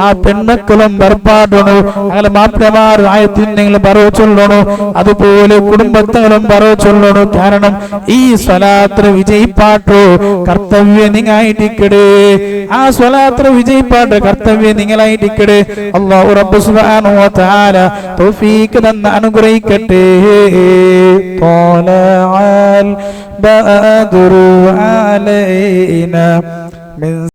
ആ പെൺമക്കളും ബർപ്പാടണു. അങ്ങനെ മാപ്പിളമാർ ആയത്തിൽ നിങ്ങൾ പറവ് ചൊല്ലണു, അതുപോലെ കുടുംബങ്ങളും പറവ് ചൊല്ലണു. കാരണം ഈ സ്വലാത്ര വിജയിപ്പാട്ടോ കർത്തവ്യം നിങ്ങളായിട്ടിക്കട്. ആ സ്വലാത്ര വിജയിപ്പാട്ട് കർത്തവ്യം നിങ്ങളായിട്ടിക്കട്. അല്ലാഹു റബ്ബ് സുബ്ഹാനഹു വ തആല തൗഫീഖ് തന്ന അനുഗ്രഹിക്കട്ടെ. ത്വലഅൽ ബദ്റു അലൈനാ